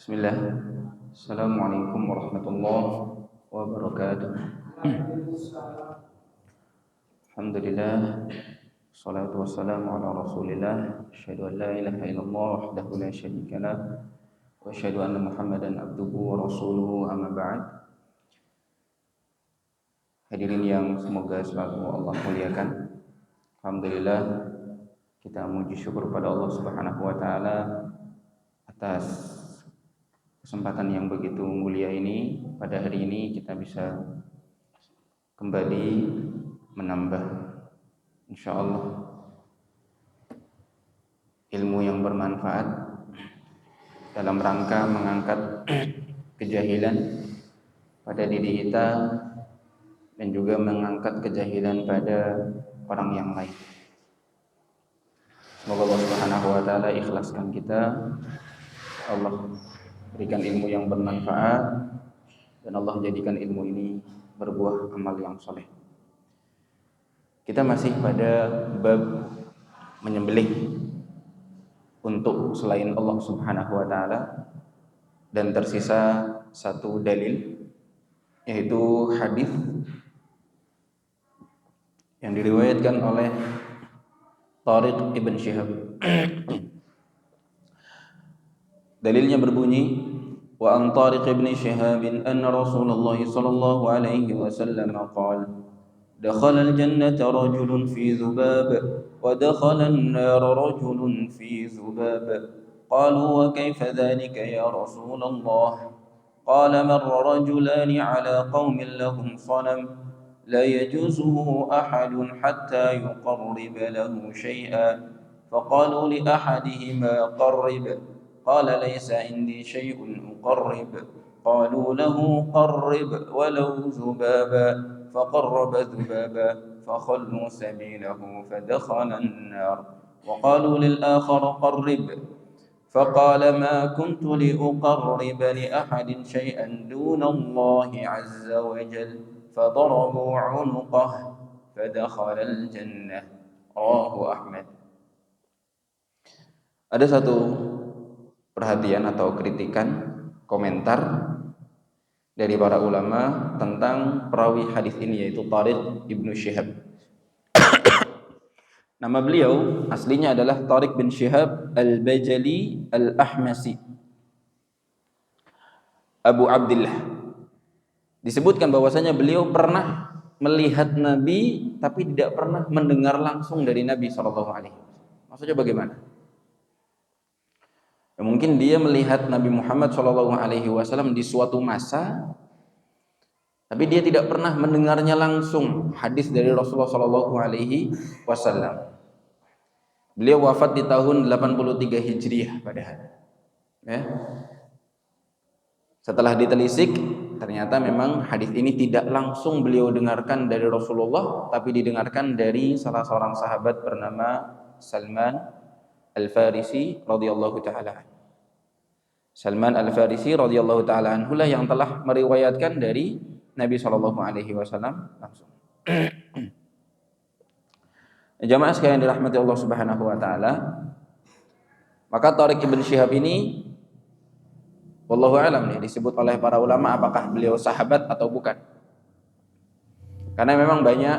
Bismillah. Assalamualaikum warahmatullahi wabarakatuh. Alhamdulillah. Salatu wassalamu ala Rasulillah. Asyhadu an la ilaha illallah wahdahu la syarika lah wa asyhadu anna Muhammadan abduhu wa rasuluhu amma ba'd. Hadirin yang semoga selalu Allah muliakan. Alhamdulillah kita memuji syukur pada Allah Subhanahu wa taala atas kesempatan yang begitu mulia ini. Pada hari ini kita bisa kembali menambah insyaallah ilmu yang bermanfaat dalam rangka mengangkat kejahilan pada diri kita dan juga mengangkat kejahilan pada orang yang lain. Semoga Allah Subhanahu wa taala ikhlaskan kita, Allah berikan ilmu yang bermanfaat, dan Allah jadikan ilmu ini berbuah amal yang soleh. Kita masih pada bab menyembelih untuk selain Allah Subhanahu wa taala, dan tersisa satu dalil, yaitu hadis yang diriwayatkan oleh Tariq ibn Syihab. Dalilnya berbunyi, wa an Tariq ibn Syihab anna Rasulullah sallallahu alaihi wasallam qala dakhala al-jannata rajulun fi dhubab wa dakhala an-nar rajulun fi dhubab qalu wa kayfa dhalika ya Rasulullah qala marra rajulani ala qaumin lahum sanam la yajuzuhu ahadun hatta yuqarrib lahu shay'an faqalu li ahadihima qarrib قال ليس عندي شيء أقرب قالوا له قرب ولو ذبابا فقرب ذبابا فخلوا سبيله فدخل النار وقالوا للآخر قرب فقال ما كنت لأقرب لأحد شيئا دون الله عز وجل فضربوا عنقه فدخل الجنة رواه أحمد. Ada satu perhatian atau kritikan, komentar dari para ulama tentang perawi hadis ini, yaitu Tariq ibnu Syihab. Nama beliau aslinya adalah Tariq bin Syihab al-Bajali al-Ahmasi, Abu Abdillah. Disebutkan bahwasanya beliau pernah melihat Nabi tapi tidak pernah mendengar langsung dari Nabi SAW. Maksudnya bagaimana? Mungkin dia melihat Nabi Muhammad SAW di suatu masa, tapi dia tidak pernah mendengarnya langsung hadis dari Rasulullah SAW. Beliau wafat di tahun 83 Hijriah padahal. Ya. Setelah ditelisik, ternyata memang hadis ini tidak langsung beliau dengarkan dari Rasulullah, tapi didengarkan dari salah seorang sahabat bernama Salman Al-Farisi radhiyallahu taala. Salman Al-Farisi radhiyallahu taala anhu lah yang telah meriwayatkan dari Nabi sallallahu alaihi wasallam langsung. Jamaah sekalian dirahmati Allah Subhanahu wa taala, maka Tariq ibn Syihab ini wallahu alam nih disebut oleh para ulama apakah beliau sahabat atau bukan. Karena memang banyak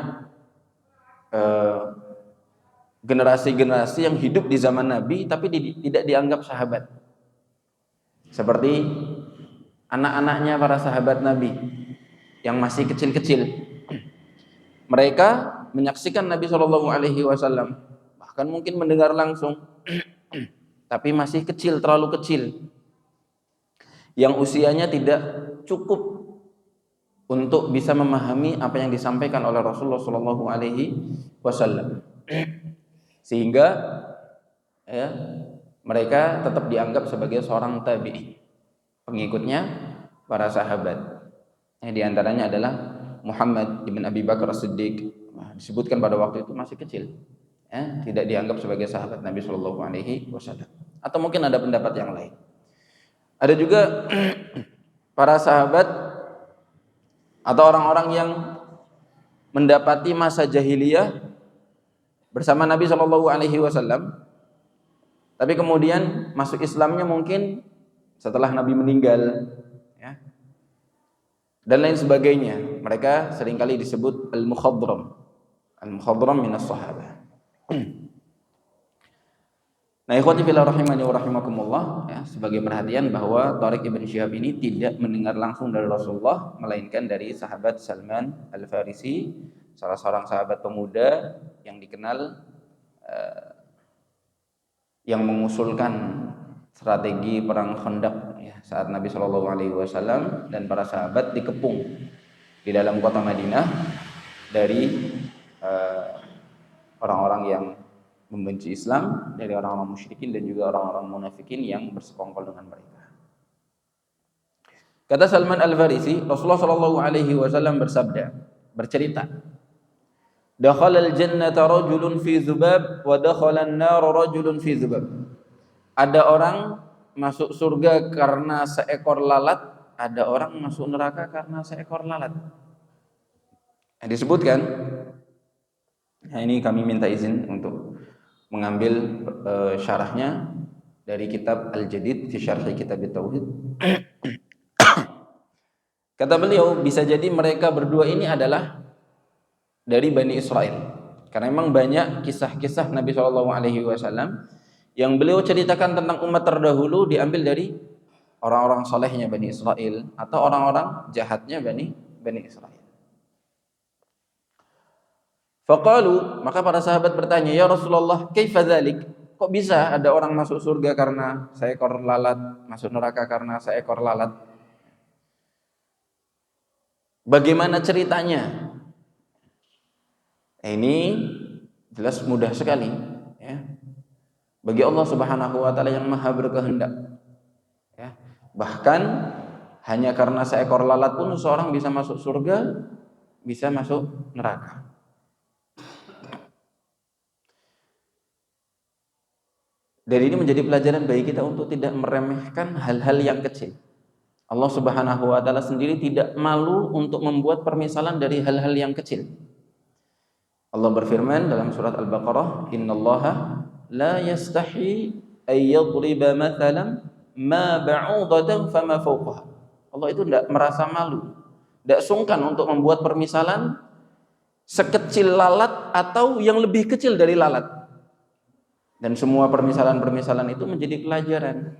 generasi-generasi yang hidup di zaman Nabi tapi tidak dianggap sahabat. Seperti anak-anaknya para sahabat Nabi yang masih kecil-kecil. Mereka menyaksikan Nabi SAW, bahkan mungkin mendengar langsung, tapi masih kecil, terlalu kecil, yang usianya tidak cukup untuk bisa memahami apa yang disampaikan oleh Rasulullah SAW. Sehingga ya, mereka tetap dianggap sebagai seorang tabi'i, pengikutnya para sahabat. Di antaranya adalah Muhammad ibn Abi Bakar As-Siddiq. Disebutkan pada waktu itu masih kecil, ya, tidak dianggap sebagai sahabat Nabi SAW. Atau mungkin ada pendapat yang lain. Ada juga para sahabat atau orang-orang yang mendapati masa jahiliyah bersama Nabi SAW, tapi kemudian masuk Islamnya mungkin setelah Nabi meninggal, ya, dan lain sebagainya. Mereka seringkali disebut al-mukhadram. Al-mukhadram minas sahabah. Nah, ikhwati fillah rahimani wa rahimakumullah, ya, sebagai perhatian bahwa Tariq Ibn Syihab ini tidak mendengar langsung dari Rasulullah, melainkan dari sahabat Salman Al-Farisi, salah seorang sahabat pemuda yang dikenal yang mengusulkan strategi perang Khandaq, ya, saat Nabi Shallallahu Alaihi Wasallam dan para sahabat dikepung di dalam kota Madinah dari orang-orang yang membenci Islam, dari orang-orang musyrikin dan juga orang-orang munafikin yang bersekongkol dengan mereka. Kata Salman Al-Farisi, Rasulullah Shallallahu Alaihi Wasallam bersabda, bercerita, dakhala al-jannata rajulun fi zubab wa dakhala an-nar rajulun fi zubab. Ada orang masuk surga karena seekor lalat, ada orang masuk neraka karena seekor lalat. Disebutkan. Nah, ini kami minta izin untuk mengambil syarahnya dari kitab Al-Jadid fi Syarh Kitab Tauhid. Kata beliau, bisa jadi mereka berdua ini adalah dari Bani Israel. Karena memang banyak kisah-kisah Nabi SAW yang beliau ceritakan tentang umat terdahulu diambil dari orang-orang solehnya Bani Israel atau orang-orang jahatnya Bani Israel. Faqalu, maka para sahabat bertanya, ya Rasulullah, kaifa dzalik? Kok bisa ada orang masuk surga karena seekor lalat, masuk neraka karena seekor lalat? Bagaimana ceritanya? Ini jelas mudah sekali, ya. Bagi Allah Subhanahu wa taala yang Maha berkehendak. Ya. Bahkan hanya karena seekor lalat pun seorang bisa masuk surga, bisa masuk neraka. Dari ini menjadi pelajaran bagi kita untuk tidak meremehkan hal-hal yang kecil. Allah Subhanahu wa taala sendiri tidak malu untuk membuat permisalan dari hal-hal yang kecil. Allah berfirman dalam surat Al-Baqarah, "Innallaha la yastahi ay yadriba mathalan ma ba'udatan fama fawqaha." Allah itu tidak merasa malu, tidak sungkan untuk membuat permisalan sekecil lalat atau yang lebih kecil dari lalat. Dan semua permisalan-permisalan itu menjadi pelajaran.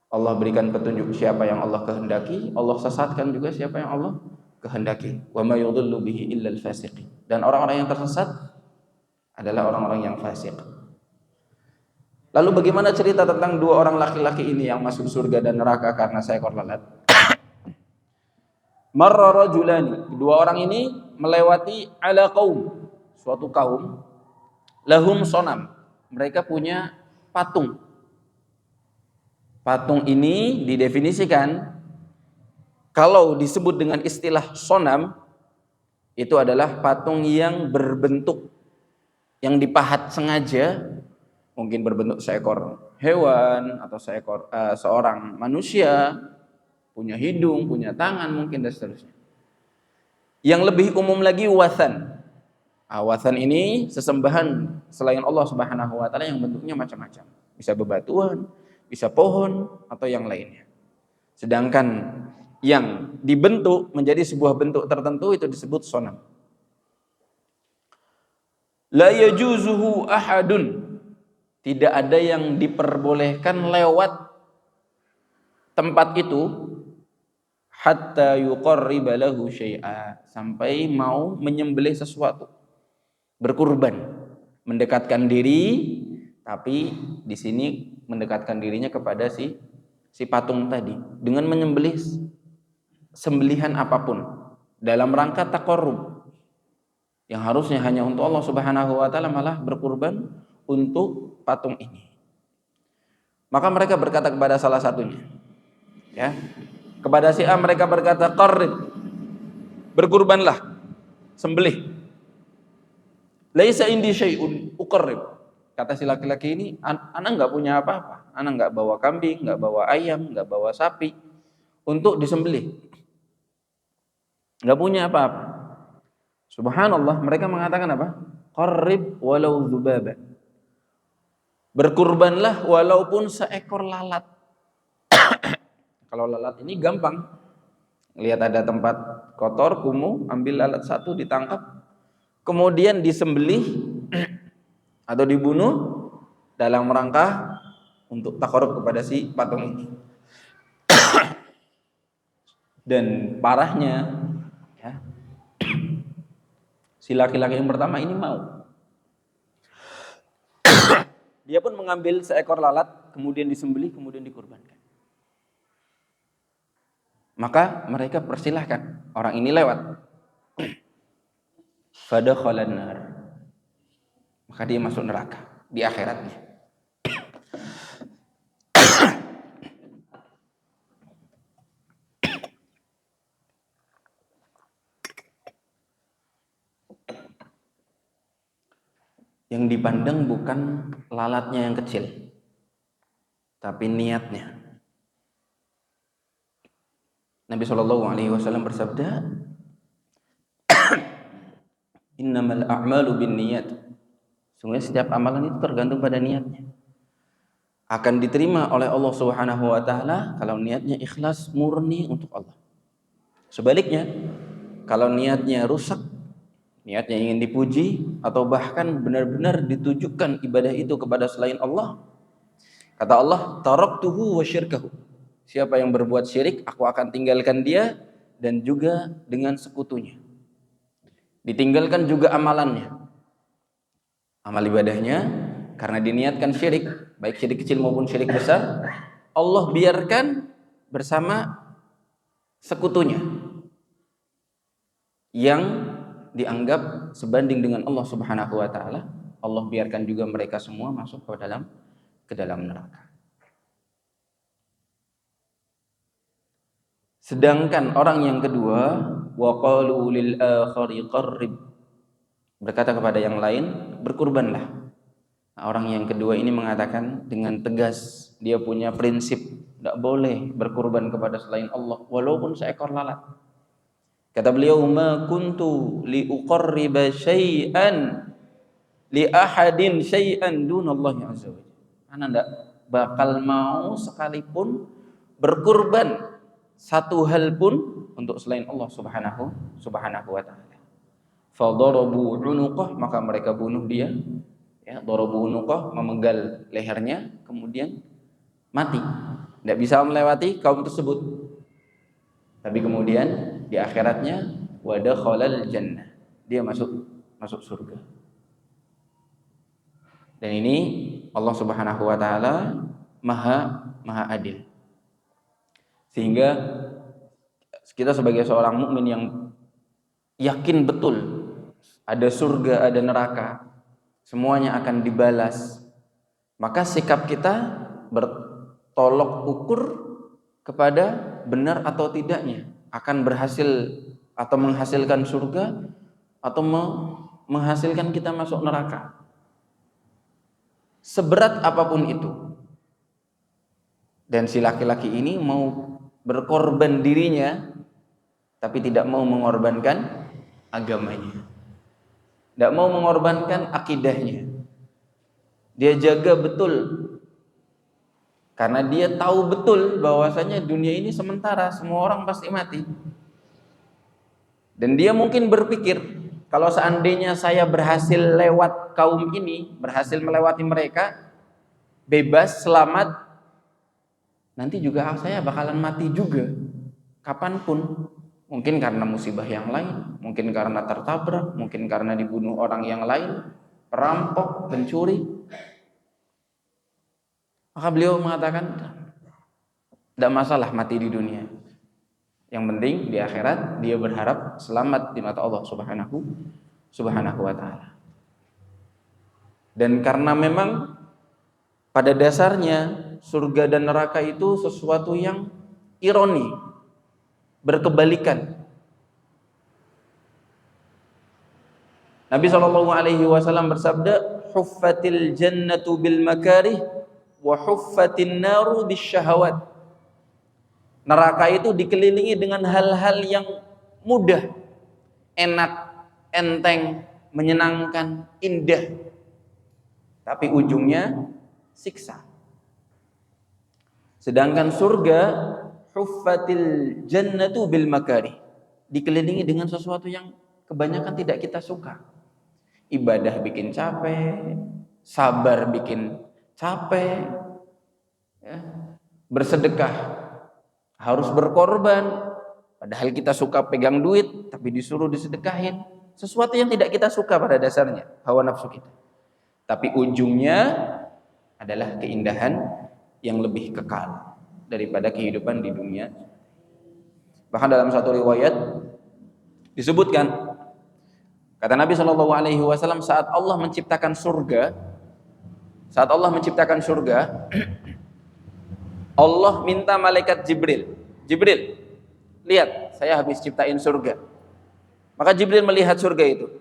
Allah berikan petunjuk siapa yang Allah kehendaki, Allah sesatkan juga siapa yang Allah kehendaki. Wa may yudhillu bihi illa al-fasiqin. Dan orang-orang yang tersesat adalah orang-orang yang fasik. Lalu bagaimana cerita tentang dua orang laki-laki ini yang masuk surga dan neraka karena seekor lalat? Marra rajulani, dua orang ini melewati ala qaum, suatu kaum, lahum sonam. Mereka punya patung. Patung ini didefinisikan kalau disebut dengan istilah sonam, itu adalah patung yang berbentuk, yang dipahat sengaja, mungkin berbentuk seekor hewan atau seorang manusia, punya hidung, punya tangan mungkin dan seterusnya. Yang lebih umum lagi wathan. Wathan ini sesembahan selain Allah Subhanahu wa taala yang bentuknya macam-macam. Bisa bebatuan, bisa pohon atau yang lainnya. Sedangkan yang dibentuk menjadi sebuah bentuk tertentu itu disebut sonam. La yajuzuhu ahadun. Tidak ada yang diperbolehkan lewat tempat itu hatta yuqarriba lahu syai'a, sampai mau menyembelih sesuatu, berkurban, mendekatkan diri, tapi di sini mendekatkan dirinya kepada si patung tadi dengan menyembelih sembelihan apapun dalam rangka taqarrub, yang harusnya hanya untuk Allah Subhanahu wa taala malah berkurban untuk patung ini. Maka mereka berkata kepada salah satunya, ya, kepada si A mereka berkata, qarrib, berkurbanlah, sembelih. Laisa indi syai'un uqarrib. Kata si laki-laki ini, anak enggak punya apa-apa. Anak enggak bawa kambing, enggak bawa ayam, enggak bawa sapi untuk disembelih. Enggak punya apa-apa. Subhanallah, mereka mengatakan apa? Qarrib walau dzubaba. Berkurbanlah walaupun seekor lalat. Kalau lalat ini gampang. Lihat ada tempat kotor, kumuh, ambil lalat satu, ditangkap, kemudian disembelih atau dibunuh dalam rangka untuk takarub kepada si patung ini. Dan parahnya, ya, si laki-laki yang pertama ini mau. Dia pun mengambil seekor lalat, kemudian disembelih, kemudian dikurbankan. Maka mereka persilahkan orang ini lewat. Fadakhalan nar. Maka dia masuk neraka di akhiratnya. Yang dipandang bukan lalatnya yang kecil, tapi niatnya. Nabi SAW bersabda, innamal a'malu binniyat. Sungguh setiap amalan itu tergantung pada niatnya. Akan diterima oleh Allah Subhanahu wa taala kalau niatnya ikhlas, murni untuk Allah. Sebaliknya, kalau niatnya rusak, niatnya ingin dipuji atau bahkan benar-benar ditujukan ibadah itu kepada selain Allah, kata Allah, taraktuhu wa syirkahu. Siapa yang berbuat syirik, aku akan tinggalkan dia dan juga dengan sekutunya. Ditinggalkan juga amalannya, amal ibadahnya, karena diniatkan syirik, baik syirik kecil maupun syirik besar, Allah biarkan bersama sekutunya yang dianggap sebanding dengan Allah Subhanahu wa taala. Allah biarkan juga mereka semua masuk ke dalam neraka. Sedangkan orang yang kedua, wa qalu lil akhari qarrib, berkata kepada yang lain, berkurbanlah. Nah, orang yang kedua ini mengatakan dengan tegas, dia punya prinsip tidak boleh berkurban kepada selain Allah walaupun seekor lalat. Kata beliau, ma kuntu li uqarriba syai'an li ahadin syai'an dunallahi azza wa jalla. Ana enggak bakal mau sekalipun berkurban satu hal pun untuk selain Allah Subhanahu wa taala. Fa darabu unuqah, maka mereka bunuh dia. Ya, darabu unuqah, memegal lehernya, kemudian mati. Tidak bisa melewati kaum tersebut. Tapi kemudian di akhiratnya wa dakhalal jannah, dia masuk surga. Dan ini Allah Subhanahu wa taala maha adil. Sehingga kita sebagai seorang mukmin yang yakin betul ada surga, ada neraka, semuanya akan dibalas, maka sikap kita bertolok ukur kepada benar atau tidaknya, akan berhasil atau menghasilkan surga atau menghasilkan kita masuk neraka. Seberat apapun itu. Dan si laki-laki ini mau berkorban dirinya, tapi tidak mau mengorbankan agamanya, tidak mau mengorbankan akidahnya. Dia jaga betul, karena dia tahu betul bahwasanya dunia ini sementara, semua orang pasti mati. Dan dia mungkin berpikir, kalau seandainya saya berhasil lewat kaum ini, berhasil melewati mereka, bebas, selamat, nanti juga saya bakalan mati juga, kapanpun. Mungkin karena musibah yang lain, mungkin karena tertabrak, mungkin karena dibunuh orang yang lain, perampok, pencuri. Maka beliau mengatakan, tidak masalah mati di dunia, yang penting di akhirat dia berharap selamat di mata Allah Subhanahu wa taala. Dan karena memang pada dasarnya surga dan neraka itu sesuatu yang ironi, berkebalikan. Nabi SAW bersabda, huffatil jannatu bil makarih wa huffatin naru bis syahawat. Neraka itu dikelilingi dengan hal-hal yang mudah, enak, enteng, menyenangkan, indah, tapi ujungnya siksa. Sedangkan surga huffatil jannatu bil makari. Dikelilingi dengan sesuatu yang kebanyakan tidak kita suka. Ibadah bikin capek, sabar bikin capek, ya. Bersedekah harus berkorban, padahal kita suka pegang duit tapi disuruh disedekahin. Sesuatu yang tidak kita suka pada dasarnya, hawa nafsu kita. Tapi ujungnya adalah keindahan yang lebih kekal daripada kehidupan di dunia. Bahkan dalam satu riwayat disebutkan, kata Nabi SAW, saat Allah menciptakan surga, Allah minta malaikat Jibril, lihat, saya habis ciptain surga. Maka Jibril melihat surga itu.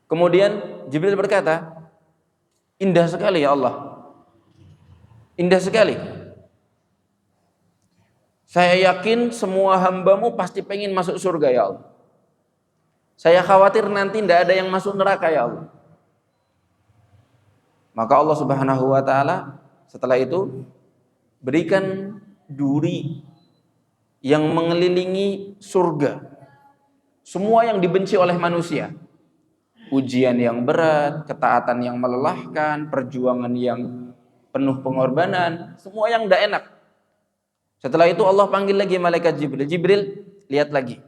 Kemudian Jibril berkata, indah sekali ya Allah, indah sekali. Saya yakin semua hambamu pasti pengen masuk surga ya Allah. Saya khawatir nanti tidak ada yang masuk neraka ya Allah. Maka Allah Subhanahu wa ta'ala setelah itu berikan duri yang mengelilingi surga. Semua yang dibenci oleh manusia. Ujian yang berat, ketaatan yang melelahkan, perjuangan yang penuh pengorbanan, semua yang tidak enak. Setelah itu Allah panggil lagi malaikat Jibril. Jibril, lihat lagi.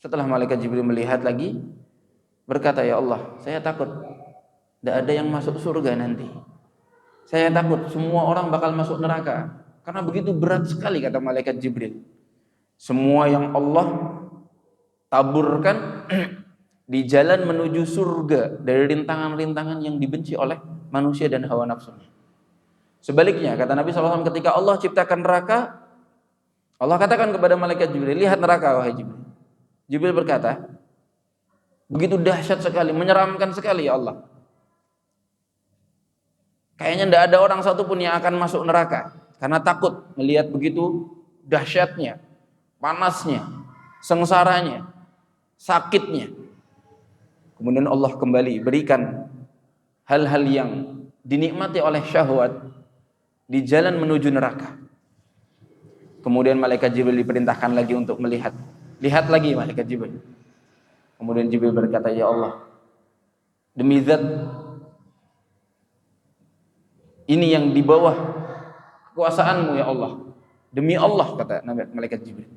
Setelah malaikat Jibril melihat lagi, berkata, ya Allah, saya takut tidak ada yang masuk surga nanti. Saya takut semua orang bakal masuk neraka. Karena begitu berat sekali, kata malaikat Jibril. Semua yang Allah taburkan di jalan menuju surga dari rintangan-rintangan yang dibenci oleh manusia dan hawa nafsunya. Sebaliknya, kata Nabi SAW, ketika Allah ciptakan neraka, Allah katakan kepada malaikat Jibril, lihat neraka wahai Jibril. Jibril berkata, begitu dahsyat sekali, menyeramkan sekali ya Allah. Kayaknya tidak ada orang satupun yang akan masuk neraka karena takut melihat begitu dahsyatnya, panasnya, sengsaranya, sakitnya. Kemudian Allah kembali berikan hal-hal yang dinikmati oleh syahwat di jalan menuju neraka. Kemudian malaikat Jibril diperintahkan lagi untuk melihat. Lihat lagi malaikat Jibril. Kemudian Jibril berkata, ya Allah, demi zat ini yang di bawah kekuasaanmu ya Allah, demi Allah, kata malaikat Jibril,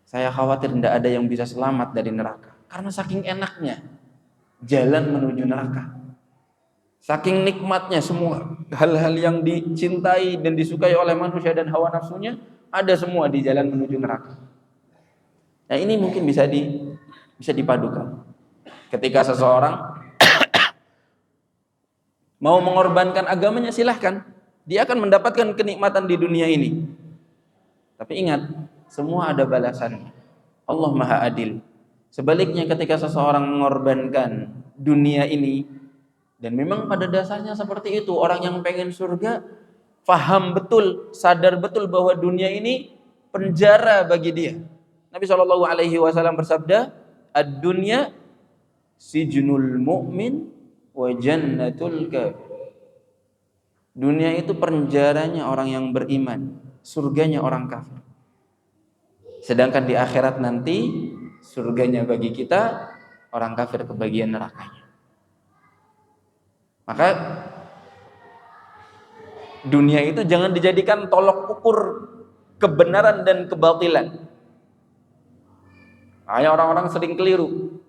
saya khawatir tidak ada yang bisa selamat dari neraka. Karena saking enaknya jalan menuju neraka, saking nikmatnya semua hal-hal yang dicintai dan disukai oleh manusia dan hawa nafsunya ada semua di jalan menuju neraka. Nah, ini mungkin bisa dipadukan. Ketika seseorang mau mengorbankan agamanya, silahkan. Dia akan mendapatkan kenikmatan di dunia ini. Tapi ingat, semua ada balasannya. Allah Maha Adil. Sebaliknya, ketika seseorang mengorbankan dunia ini, dan memang pada dasarnya seperti itu, orang yang pengen surga faham betul, sadar betul bahwa dunia ini penjara bagi dia. Nabi SAW bersabda, ad-dunya sijnul mu'min wa jannatul kafir. Dunia itu penjaranya orang yang beriman, surganya orang kafir. Sedangkan di akhirat nanti surganya bagi kita, orang kafir kebagian nerakanya. Maka dunia itu jangan dijadikan tolok ukur kebenaran dan kebatilan. Hanya orang-orang sering keliru.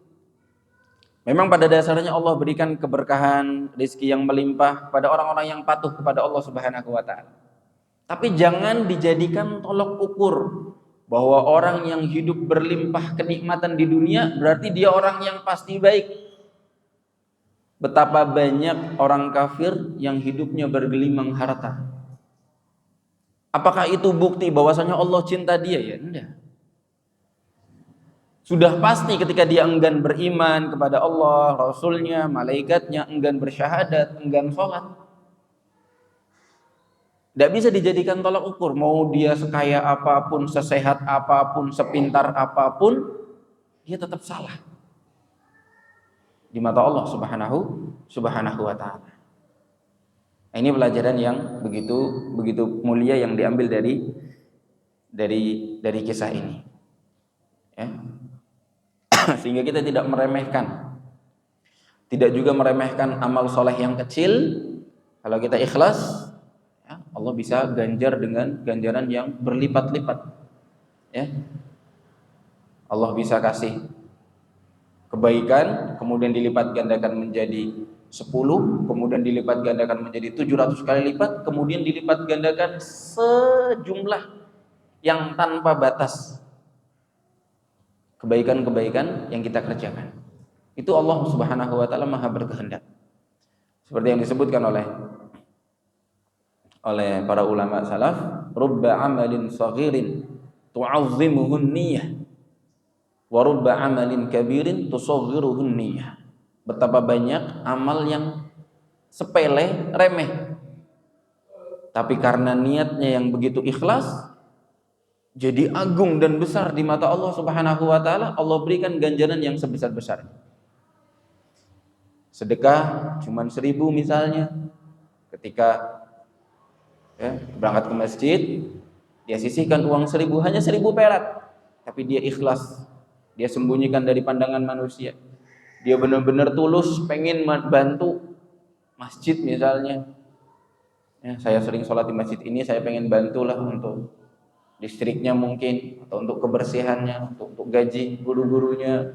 Memang pada dasarnya Allah berikan keberkahan, rezeki yang melimpah pada orang-orang yang patuh kepada Allah Subhanahu wa ta'ala. Tapi jangan dijadikan tolok ukur bahwa orang yang hidup berlimpah kenikmatan di dunia berarti dia orang yang pasti baik. Betapa banyak orang kafir yang hidupnya bergelimang harta. Apakah itu bukti bahwasanya Allah cinta dia? Ya, enggak. Sudah pasti ketika dia enggan beriman kepada Allah, Rasulnya, malaikatnya, enggan bersyahadat, enggan sholat. Tidak bisa dijadikan tolak ukur. Mau dia sekaya apapun, sesehat apapun, sepintar apapun, dia tetap salah di mata Allah Subhanahu wa ta'ala. Nah, Ini pelajaran yang begitu mulia yang diambil dari kisah ini. Ya. Sehingga kita tidak meremehkan, tidak juga meremehkan amal soleh yang kecil. Kalau kita ikhlas, ya, Allah bisa ganjar dengan ganjaran yang berlipat-lipat. Ya. Allah bisa kasih kebaikan, kemudian dilipat gandakan menjadi 10, kemudian dilipat gandakan menjadi 700 kali lipat, kemudian dilipat gandakan sejumlah yang tanpa batas kebaikan-kebaikan yang kita kerjakan. Itu Allah Subhanahu wa taala Maha berkehendak. Seperti yang disebutkan oleh para ulama salaf, rubba amalin saghirin tu'azzimuhu niyyah wa rubba amalin kabirin tusaghiruhu niyyah. Betapa banyak amal yang sepele, remeh, tapi karena niatnya yang begitu ikhlas jadi agung dan besar di mata Allah Subhanahu wa taala. Allah berikan ganjaran yang sebesar-besarnya. Sedekah cuman 1.000 misalnya, ketika berangkat ke masjid, dia sisihkan uang 1.000, hanya 1.000 perak, tapi dia ikhlas, dia sembunyikan dari pandangan manusia, dia benar-benar tulus pengen bantu masjid misalnya. Ya, saya sering sholat di masjid ini, saya pengen bantulah untuk listriknya mungkin, atau untuk kebersihannya, untuk gaji guru-gurunya,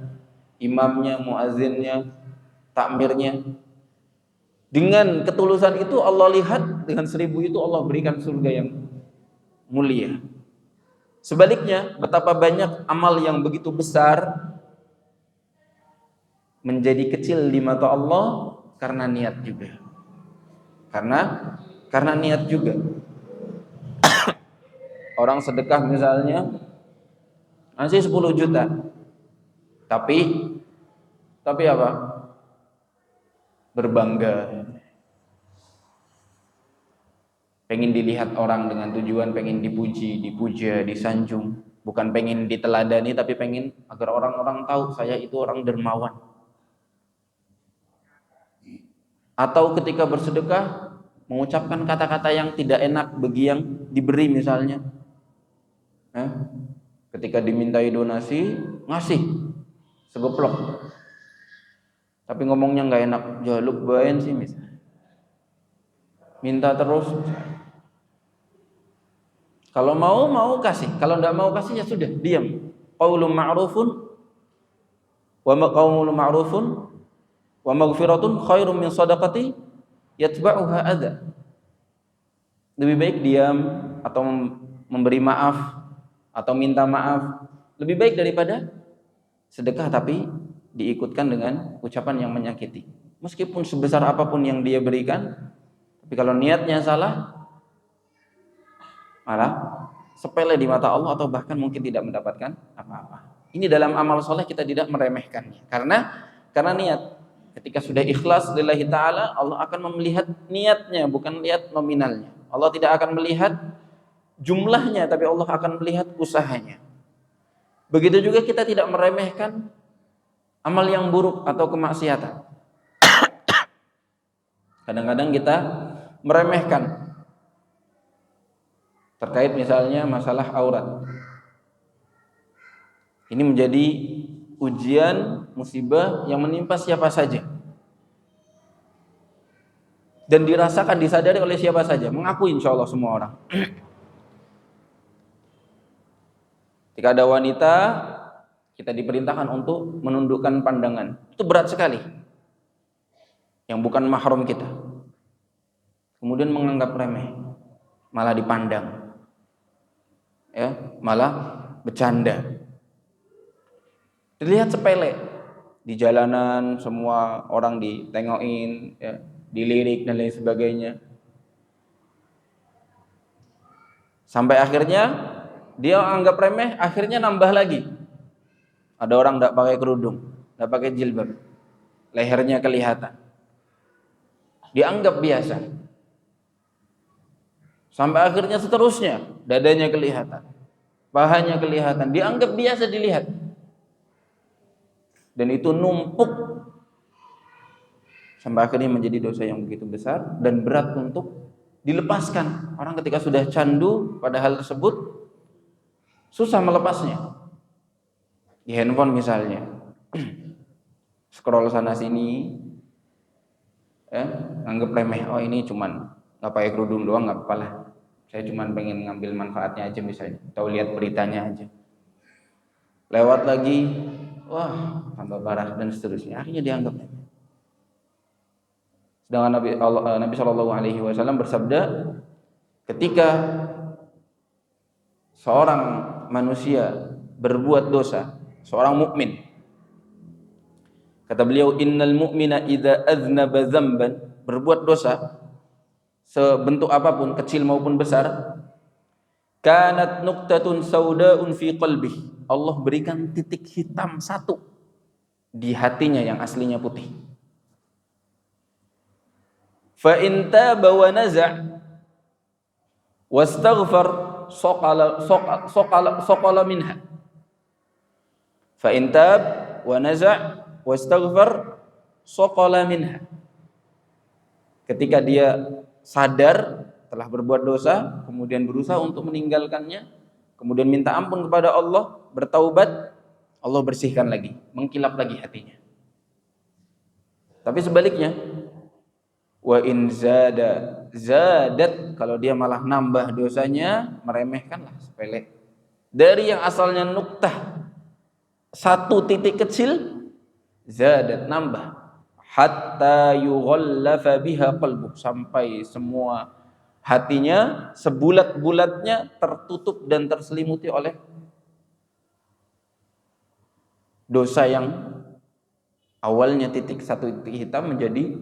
imamnya, muazzinnya, takmirnya. Dengan ketulusan itu Allah lihat, dengan 1.000 itu Allah berikan surga yang mulia. Sebaliknya, betapa banyak amal yang begitu besar menjadi kecil di mata Allah karena niat juga. Karena niat juga. Orang sedekah misalnya ngasih 10 juta. Tapi apa? Berbangga. Pengen dilihat orang dengan tujuan pengen dipuji, dipuja, disanjung. Bukan pengen diteladani, tapi pengen agar orang-orang tahu saya itu orang dermawan. Atau ketika bersedekah mengucapkan kata-kata yang tidak enak bagi yang diberi misalnya. Ketika dimintai donasi, ngasih segeplok. Tapi ngomongnya nggak enak, jaluk baen sih misalnya. Minta terus. Kalau mau kasih, kalau enggak mau kasih ya sudah, diam. Qaulun ma'rufun wa maghfiratun khairum min shadaqati yatba'uha adza. Lebih baik diam atau memberi maaf atau minta maaf, lebih baik daripada sedekah tapi diikutkan dengan ucapan yang menyakiti. Meskipun sebesar apapun yang dia berikan, tapi kalau niatnya salah, malah sepele di mata Allah atau bahkan mungkin tidak mendapatkan apa-apa. Ini dalam amal soleh kita tidak meremehkannya, karena niat. Ketika sudah ikhlas lillahi ta'ala, Allah akan melihat niatnya, bukan lihat nominalnya. Allah tidak akan melihat jumlahnya, tapi Allah akan melihat usahanya. Begitu juga kita tidak meremehkan amal yang buruk atau kemaksiatan. Kadang-kadang kita meremehkan terkait misalnya masalah aurat. Ini menjadi ujian, musibah yang menimpa siapa saja. Dan dirasakan, disadari oleh siapa saja. Mengakui insya Allah semua orang. Jika ada wanita, kita diperintahkan untuk menundukkan pandangan. Itu berat sekali. Yang bukan mahram kita. Kemudian menganggap remeh. Malah dipandang. Ya, malah bercanda. Dilihat sepele. Di jalanan semua orang ditengokin, ya, dilirik dan lain sebagainya. Sampai akhirnya dia anggap remeh, akhirnya nambah lagi. Ada orang tidak pakai kerudung, tidak pakai jilbab, lehernya kelihatan, dianggap biasa. Sampai akhirnya seterusnya, dadanya kelihatan, pahanya kelihatan, dianggap biasa dilihat. Dan itu numpuk sampai akhirnya menjadi dosa yang begitu besar dan berat untuk dilepaskan. Orang ketika sudah candu pada hal tersebut susah melepasnya. Di handphone misalnya, scroll sana sini, anggap remeh. Oh ini cuman nggak pakai kerudung doang, nggak apa-apa lah. Saya cuman pengen ngambil manfaatnya aja misalnya, atau lihat beritanya aja. Lewat lagi, wah tambah parah dan seterusnya. Akhirnya dianggap remeh. Sedangkan Nabi Shallallahu Alaihi Wasallam bersabda, ketika seorang manusia berbuat dosa, seorang mukmin, kata beliau, innal mu'mina idza aznaba dzamban, berbuat dosa sebentuk apapun, kecil maupun besar, kanat nuqtatun sauda'un fi qalbih, Allah berikan titik hitam satu di hatinya yang aslinya putih. Fa in taba wa naza' wastaghfar soqala minha. Fa in tab wa naza' wastaghfar soqala minha. Ketika dia sadar telah berbuat dosa, kemudian berusaha untuk meninggalkannya, kemudian minta ampun kepada Allah, bertaubat, Allah bersihkan lagi, mengkilap lagi hatinya. Tapi sebaliknya, wa in zadat, kalau dia malah nambah dosanya, meremehkanlah, sepele. Dari yang asalnya nuktah, satu titik kecil, zadat, nambah, hatta yughallafa biha qalbu, sampai semua hatinya sebulat-bulatnya tertutup dan terselimuti oleh dosa yang awalnya satu titik hitam menjadi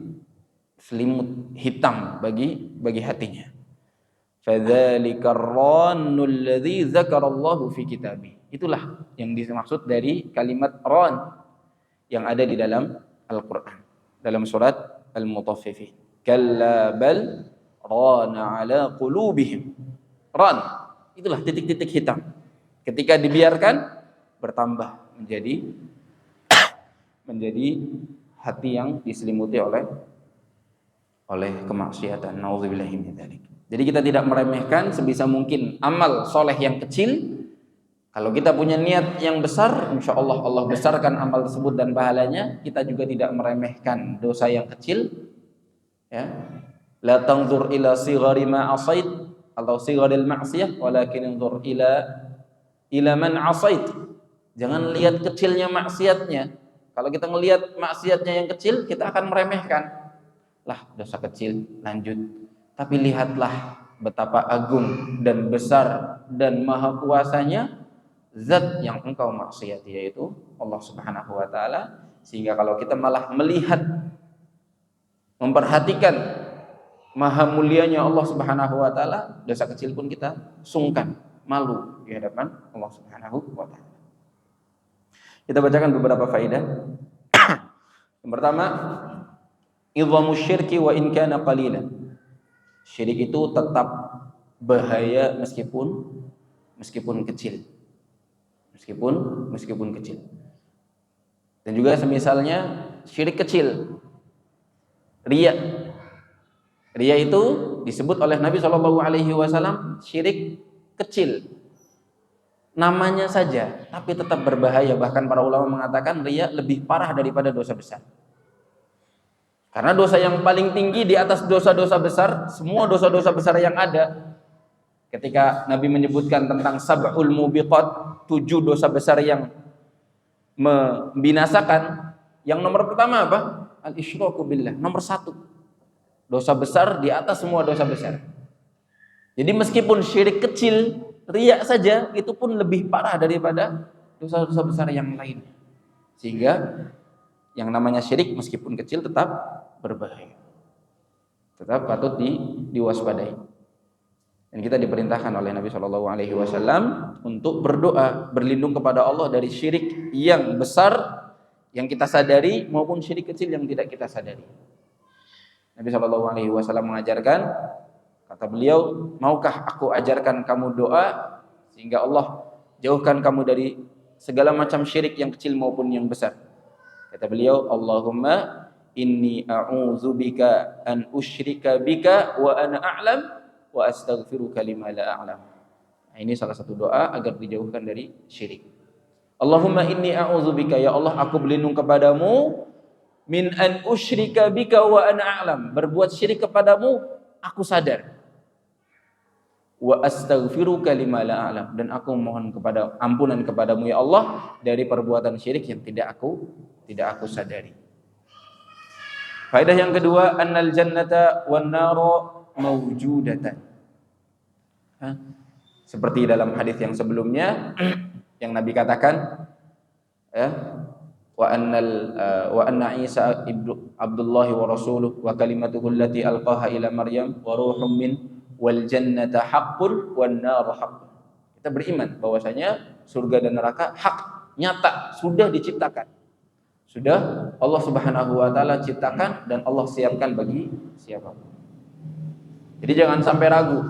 selimut hitam bagi hatinya. Fadzalika ar-rannu alladzi dzakarallahu fi kitabih. Itulah yang dimaksud dari kalimat ran yang ada di dalam Al-Qur'an, dalam surat Al-Mutaffifin. Kalla bal rana ala qulubihim. Ran, itulah titik-titik hitam. Ketika dibiarkan bertambah menjadi hati yang diselimuti oleh kemaksiatan. Nauzubillahi min dzalik. Jadi kita tidak meremehkan, sebisa mungkin amal soleh yang kecil. Kalau kita punya niat yang besar, insya Allah Allah besarkan amal tersebut dan pahalanya. Kita juga tidak meremehkan dosa yang kecil. Ya. La tanzur ila sighari ma asait atau sigharil ma'siyah, walakin anzur ila man asait. Jangan lihat kecilnya maksiatnya. Kalau kita melihat maksiatnya yang kecil, kita akan meremehkan. Lah, dosa kecil, lanjut. Tapi lihatlah betapa agung dan besar dan maha kuasanya zat yang engkau maksiati, yaitu Allah Subhanahu wa taala. Sehingga kalau kita malah melihat, memperhatikan maha mulianya Allah Subhanahu wa taala, dosa kecil pun kita sungkan, malu di hadapan Allah Subhanahu wa taala. Kita bacakan beberapa faedah. Yang pertama, idhamu syirki wa in kana qalilan. Syirik itu tetap bahaya meskipun kecil. Meskipun kecil. Dan juga semisalnya syirik kecil, riya. Riya itu disebut oleh Nabi Shallallahu Alaihi Wasallam syirik kecil. Namanya saja, tapi tetap berbahaya. Bahkan para ulama mengatakan riya lebih parah daripada dosa besar. Karena dosa yang paling tinggi di atas dosa-dosa besar, semua dosa-dosa besar yang ada. Ketika Nabi menyebutkan tentang sab'ul mubiqat, 7 dosa besar yang membinasakan, yang nomor pertama apa? Al-isyraku billah, nomor 1. Dosa besar di atas semua dosa besar. Jadi meskipun syirik kecil, riya saja itu pun lebih parah daripada dosa-dosa besar yang lainnya. Sehingga yang namanya syirik meskipun kecil tetap berbahaya. Tetap patut diwaspadai. Dan kita diperintahkan oleh Nabi Shallallahu Alaihi Wasallam untuk berdoa, berlindung kepada Allah dari syirik yang besar yang kita sadari maupun syirik kecil yang tidak kita sadari. Nabi Shallallahu Alaihi Wasallam mengajarkan, kata beliau, maukah aku ajarkan kamu doa sehingga Allah jauhkan kamu dari segala macam syirik yang kecil maupun yang besar. Kata beliau, Allahumma inni a'udzubika an usyrika bika wa ana a'lam wa astaghfiruka lima la a'lam. Nah, ini salah satu doa agar dijauhkan dari syirik. Allahumma inni a'udzubika, ya Allah aku berlindung kepadamu, min an usyrika bika wa ana a'lam, berbuat syirik kepadamu aku sadar. Wa astaghfiruka lima la a'lam, dan aku mohon kepada ampunan kepadamu ya Allah dari perbuatan syirik yang tidak aku sadari. Faedah yang kedua, annal jannata wan nara mawjudatan. Seperti dalam hadis yang sebelumnya yang Nabi katakan, ya, wa anna Isa ibnu Abdullah wa rasuluh wa kalimatuhu allati alqaha ila Maryam wa ruhum min wal jannata haqqun wan nar haqqun. Kita beriman bahwasanya surga dan neraka hak, nyata, sudah diciptakan. Sudah Allah Subhanahu wa taala ciptakan dan Allah siapkan bagi siapapun. Jadi jangan sampai ragu.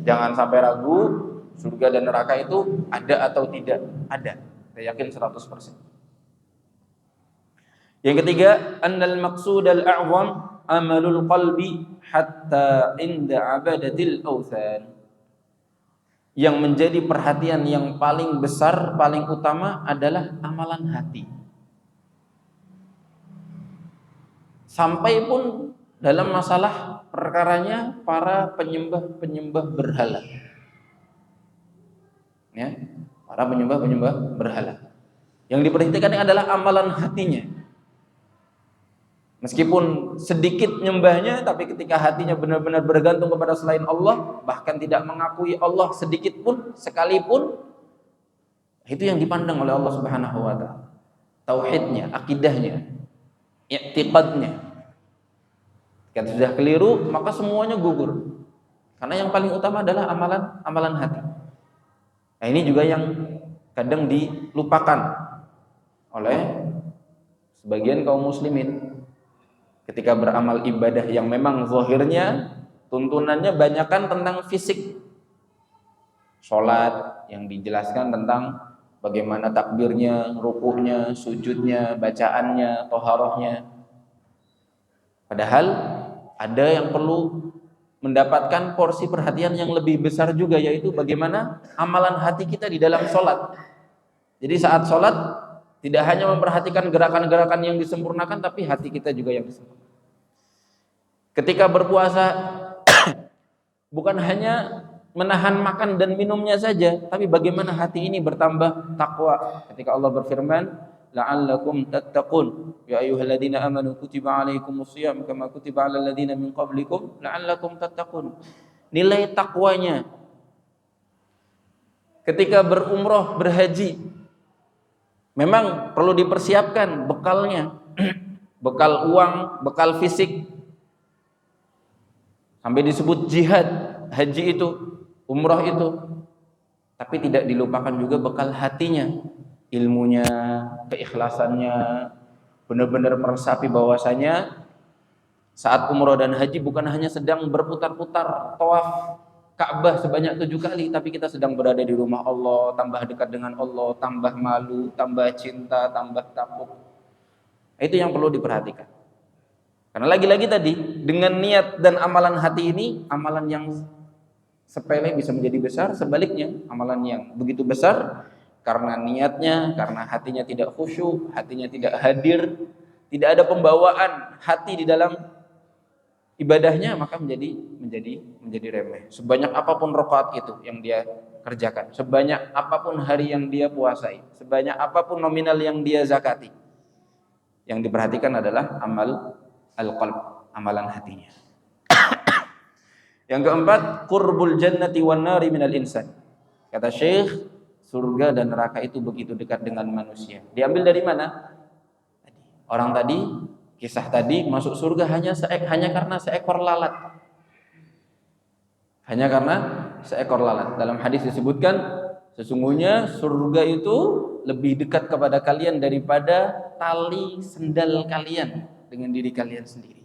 Jangan sampai ragu surga dan neraka itu ada atau tidak ada. Saya yakin 100%. Yang ketiga, annal maqsudal a'zam amalul qalbi hatta inda abadatil awthan. Yang menjadi perhatian yang paling besar, paling utama adalah amalan hati. Sampai pun dalam masalah perkaranya para penyembah-penyembah berhala. Ya, para penyembah-penyembah berhala. Yang diperhatikan adalah amalan hatinya. Meskipun sedikit nyembahnya, tapi ketika hatinya benar-benar bergantung kepada selain Allah, bahkan tidak mengakui Allah sedikit pun, sekalipun, itu yang dipandang oleh Allah Subhanahu wa taala. Tauhidnya, akidahnya, i'tiqadnya. Jika sudah keliru, maka semuanya gugur. Karena yang paling utama adalah amalan hati. Nah, ini juga yang kadang dilupakan oleh sebagian kaum muslimin. Ketika beramal ibadah yang memang zahirnya tuntunannya banyakkan tentang fisik. Salat yang dijelaskan tentang bagaimana takbirnya, ruku'nya, sujudnya, bacaannya, toharohnya. Padahal ada yang perlu mendapatkan porsi perhatian yang lebih besar juga, yaitu bagaimana amalan hati kita di dalam salat. Jadi saat salat tidak hanya memperhatikan gerakan-gerakan yang disempurnakan, tapi hati kita juga yang disempurnakan. Ketika berpuasa bukan hanya menahan makan dan minumnya saja, tapi bagaimana hati ini bertambah takwa. Ketika Allah berfirman, la'allakum tattaqun, ya ayyuhalladzina amanu kutiba alaikumus shiyam kama kutiba alal ladzina min qablikum la'allakum tattaqun. Nilai takwanya ketika berumroh, berhaji, memang perlu dipersiapkan bekalnya, bekal uang, bekal fisik. Sampai disebut jihad, haji itu, umroh itu. Tapi tidak dilupakan juga bekal hatinya, ilmunya, keikhlasannya, benar-benar meresapi bahwasanya saat umroh dan haji bukan hanya sedang berputar-putar tawaf Ka'bah sebanyak 7 kali, tapi kita sedang berada di rumah Allah, tambah dekat dengan Allah, tambah malu, tambah cinta, tambah takut. Itu yang perlu diperhatikan. Karena lagi-lagi tadi, dengan niat dan amalan hati ini, amalan yang sepele bisa menjadi besar. Sebaliknya, amalan yang begitu besar karena niatnya, karena hatinya tidak khusyuk, hatinya tidak hadir, tidak ada pembawaan hati di dalam ibadahnya, maka menjadi remeh. Sebanyak apapun rakaat itu yang dia kerjakan, sebanyak apapun hari yang dia puasai, sebanyak apapun nominal yang dia zakati, yang diperhatikan adalah amal al-qalb, amalan hatinya. Yang keempat, qurbul jannati wan nari minal insan. Kata Syekh, surga dan neraka itu begitu dekat dengan manusia. Diambil dari mana? Orang tadi, kisah tadi masuk surga hanya karena seekor lalat. Hanya karena seekor lalat. Dalam hadis disebutkan, sesungguhnya surga itu lebih dekat kepada kalian daripada tali sendal kalian dengan diri kalian sendiri.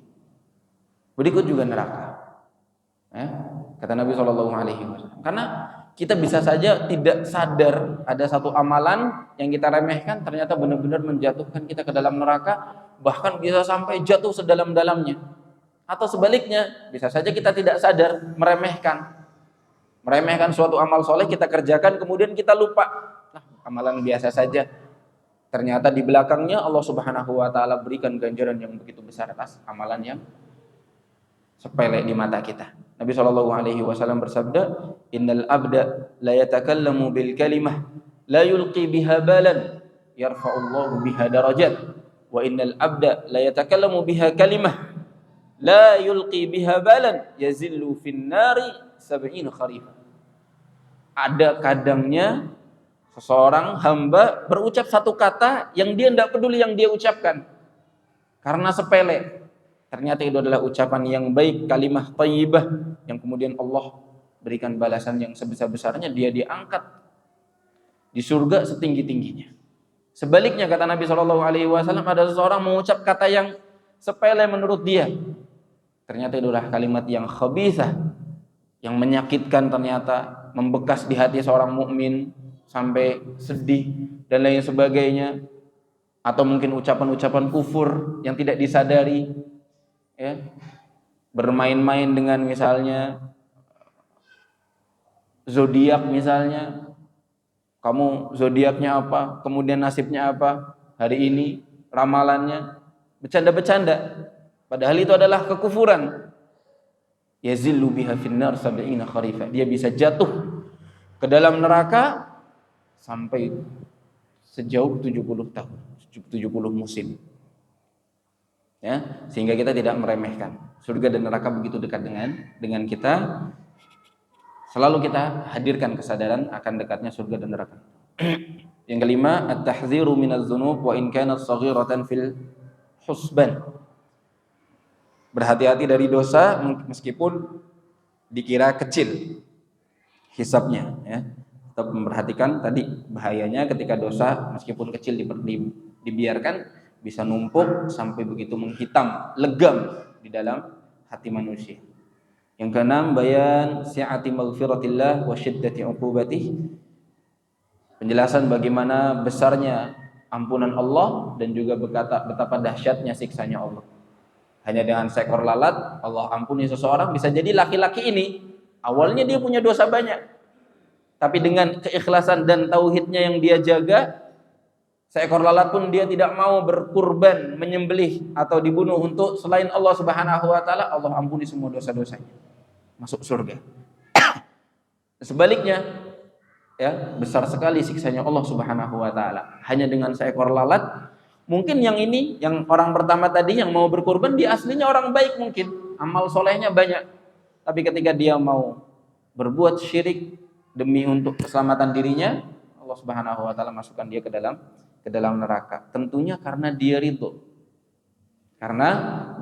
Berikut juga neraka. Kata Nabi SAW. Karena kita bisa saja tidak sadar ada satu amalan yang kita remehkan ternyata benar-benar menjatuhkan kita ke dalam neraka, bahkan bisa sampai jatuh sedalam-dalamnya. Atau sebaliknya, bisa saja kita tidak sadar meremehkan suatu amal soleh kita kerjakan, kemudian kita lupa, amalan biasa saja. Ternyata di belakangnya Allah Subhanahu wa taala berikan ganjaran yang begitu besar atas amalan yang sepele di mata kita. Nabi Shallallahu alaihi wasallam bersabda, "Innal abda la yatakallamu bil kalimah la yulqi biha balan yarfa'ullahu biha darajat wa innal abda la yatakallamu biha kalimah la yulqi biha balan yazillu fin nari 70 kharifah." Ada kadangnya seseorang hamba berucap satu kata yang dia tidak peduli yang dia ucapkan karena sepele. Ternyata itu adalah ucapan yang baik, kalimah thayyibah, yang kemudian Allah berikan balasan yang sebesar-besarnya, dia diangkat di surga setinggi-tingginya. Sebaliknya kata Nabi SAW, ada seseorang mengucap kata yang sepele menurut dia, ternyata itu adalah kalimat yang khabithah, yang menyakitkan, ternyata membekas di hati seorang mukmin sampai sedih dan lain sebagainya. Atau mungkin ucapan-ucapan kufur yang tidak disadari, ya, bermain-main dengan misalnya zodiak, misalnya kamu zodiaknya apa, kemudian nasibnya apa hari ini, ramalannya, bercanda-bercanda, padahal itu adalah kekufuran. Yazillu biha finnar 70 kharifah, dia bisa jatuh ke dalam neraka sampai sejauh 70 tahun, 70 musim. Ya, sehingga kita tidak meremehkan. Surga dan neraka begitu dekat dengan kita. Selalu kita hadirkan kesadaran akan dekatnya surga dan neraka. Yang kelima, at-tahdziru minadz dzunub wa in kanat shaghiratan fil husban. Berhati-hati dari dosa meskipun dikira kecil hisabnya, ya. Tetap memperhatikan tadi bahayanya ketika dosa meskipun kecil dibiarkan bisa numpuk sampai begitu menghitam, legam di dalam hati manusia. Yang keenam, bayan si'ati maghfiratillah wa syiddati 'uqubatih. Penjelasan bagaimana besarnya ampunan Allah dan juga betapa dahsyatnya siksanya Allah. Hanya dengan seekor lalat Allah ampuni seseorang. Bisa jadi laki-laki ini awalnya dia punya dosa banyak, tapi dengan keikhlasan dan tauhidnya yang dia jaga, seekor lalat pun dia tidak mau berkurban, menyembelih atau dibunuh untuk selain Allah Subhanahu wa taala, Allah ampuni semua dosa-dosanya, masuk surga. Sebaliknya, ya, besar sekali siksanya Allah Subhanahu wa taala. Hanya dengan seekor lalat, mungkin yang ini, yang orang pertama tadi yang mau berkurban, dia aslinya orang baik, mungkin amal solehnya banyak, tapi ketika dia mau berbuat syirik demi untuk keselamatan dirinya, Allah Subhanahu wa taala masukkan dia ke dalam neraka. Tentunya karena dia ridho. Karena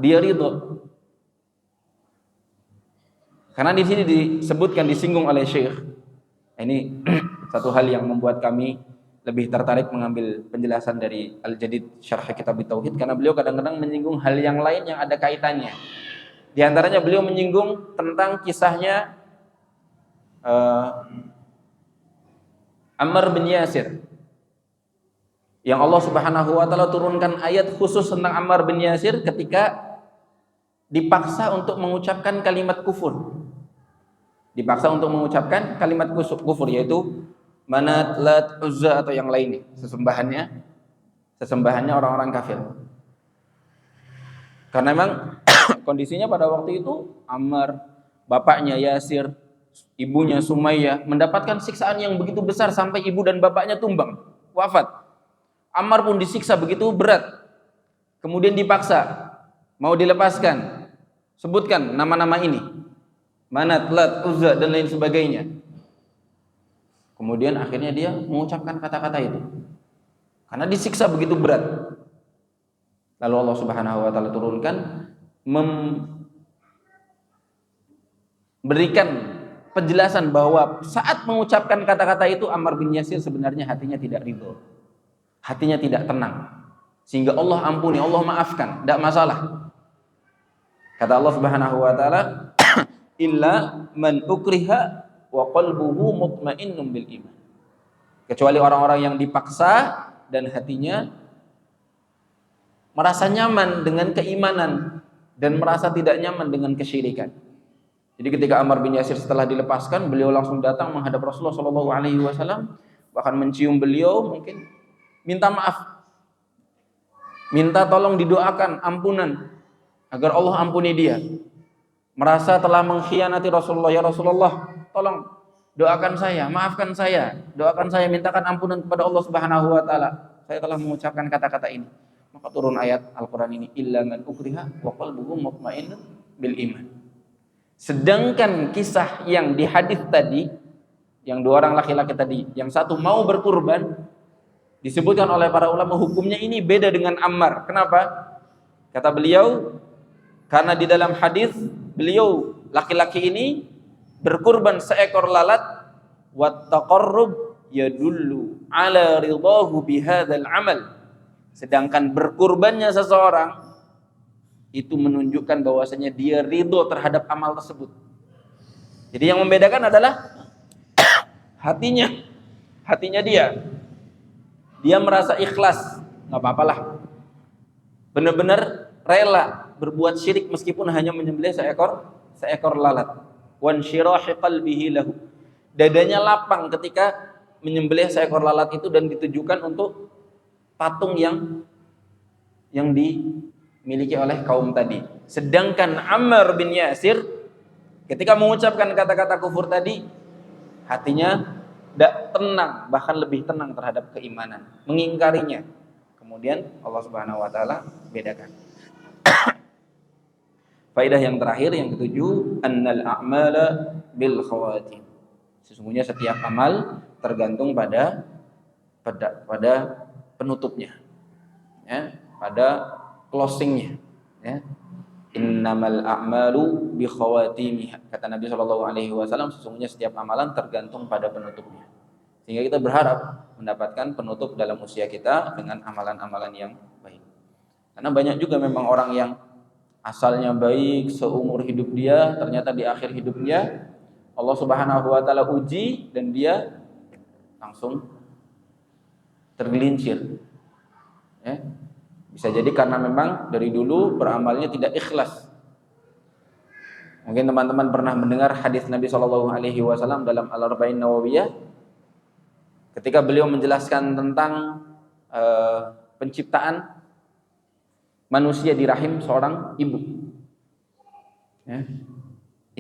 di sini disebutkan, disinggung oleh Syekh. Ini satu hal yang membuat kami lebih tertarik mengambil penjelasan dari Al-Jadid Syarh Kitab Tauhid, karena beliau kadang-kadang menyinggung hal yang lain yang ada kaitannya. Di antaranya beliau menyinggung tentang kisahnya Ammar bin Yasir, yang Allah Subhanahu wa taala turunkan ayat khusus tentang Ammar bin Yasir ketika dipaksa untuk mengucapkan kalimat kufur. Dipaksa untuk mengucapkan kalimat kufur, yaitu Manat, Lat, Uzza atau yang lainnya, sesembahannya orang-orang kafir. Karena memang kondisinya pada waktu itu Ammar, bapaknya Yasir, ibunya Sumayyah mendapatkan siksaan yang begitu besar sampai ibu dan bapaknya tumbang, wafat. Ammar pun disiksa begitu berat. Kemudian dipaksa mau dilepaskan. Sebutkan nama-nama ini. Manat, Lat, Uzza dan lain sebagainya. Kemudian akhirnya dia mengucapkan kata-kata itu karena disiksa begitu berat. Lalu Allah Subhanahu wa taala turunkan memberikan penjelasan bahwa saat mengucapkan kata-kata itu Ammar bin Yasir sebenarnya hatinya tidak ridho, hatinya tidak tenang, sehingga Allah ampuni, Allah maafkan, tidak masalah. Kata Allah Subhanahu wa taala, illa man ukriha wa qalbuhu mutmainnun bil iman. Kecuali orang-orang yang dipaksa dan hatinya merasa nyaman dengan keimanan dan merasa tidak nyaman dengan kesyirikan. Jadi ketika Ammar bin Yasir setelah dilepaskan, beliau langsung datang menghadap Rasulullah SAW, bahkan mencium beliau, mungkin minta maaf, minta tolong didoakan ampunan agar Allah ampuni dia. Merasa telah mengkhianati Rasulullah, ya Rasulullah, tolong doakan saya, maafkan saya, doakan saya, mintakan ampunan kepada Allah Subhanahu wa taala. Saya telah mengucapkan kata-kata ini. Maka turun ayat Al-Qur'an ini, illa man ukriha wa qalbuhu mutmainnun bil iman. Sedangkan kisah yang di hadis tadi, yang dua orang laki-laki tadi, yang satu mau berkurban, disebutkan oleh para ulama hukumnya ini beda dengan Ammar. Kenapa? Kata beliau, karena di dalam hadis beliau laki-laki ini berkurban seekor lalat, wat taqarrub yadullu ala ridahu bihadzal amal. Sedangkan berkurbannya seseorang itu menunjukkan bahwasanya dia ridho terhadap amal tersebut. Jadi yang membedakan adalah hatinya dia merasa ikhlas, nggak apa-apalah, benar-benar rela berbuat syirik meskipun hanya menyembelih seekor lalat. Wan syirahi qalbihi lahu, dadanya lapang ketika menyembelih seekor lalat itu dan ditujukan untuk patung yang dimiliki oleh kaum tadi. Sedangkan Ammar bin Yasir ketika mengucapkan kata-kata kufur tadi, hatinya tidak tenang, bahkan lebih tenang terhadap keimanan, mengingkarinya. Kemudian Allah Subhanahu wa taala bedakan. Faedah yang terakhir, yang ketujuh, annal a'mala bil khawatim. Sesungguhnya setiap amal tergantung pada penutupnya, ya, pada closingnya, ya. Innamal a'malu bi khawatimiha. Kata Nabi SAW, sesungguhnya setiap amalan tergantung pada penutupnya. Sehingga kita berharap mendapatkan penutup dalam usia kita dengan amalan-amalan yang baik. Karena banyak juga memang orang yang asalnya baik seumur hidup dia, ternyata di akhir hidupnya Allah Subhanahu wa taala uji dan dia langsung tergelincir. Ya. Bisa jadi karena memang dari dulu beramalnya tidak ikhlas. Mungkin teman-teman pernah mendengar hadis Nabi SAW dalam Al-Arba'in Nawawiyah, ketika beliau menjelaskan tentang penciptaan manusia di rahim seorang ibu. Ya.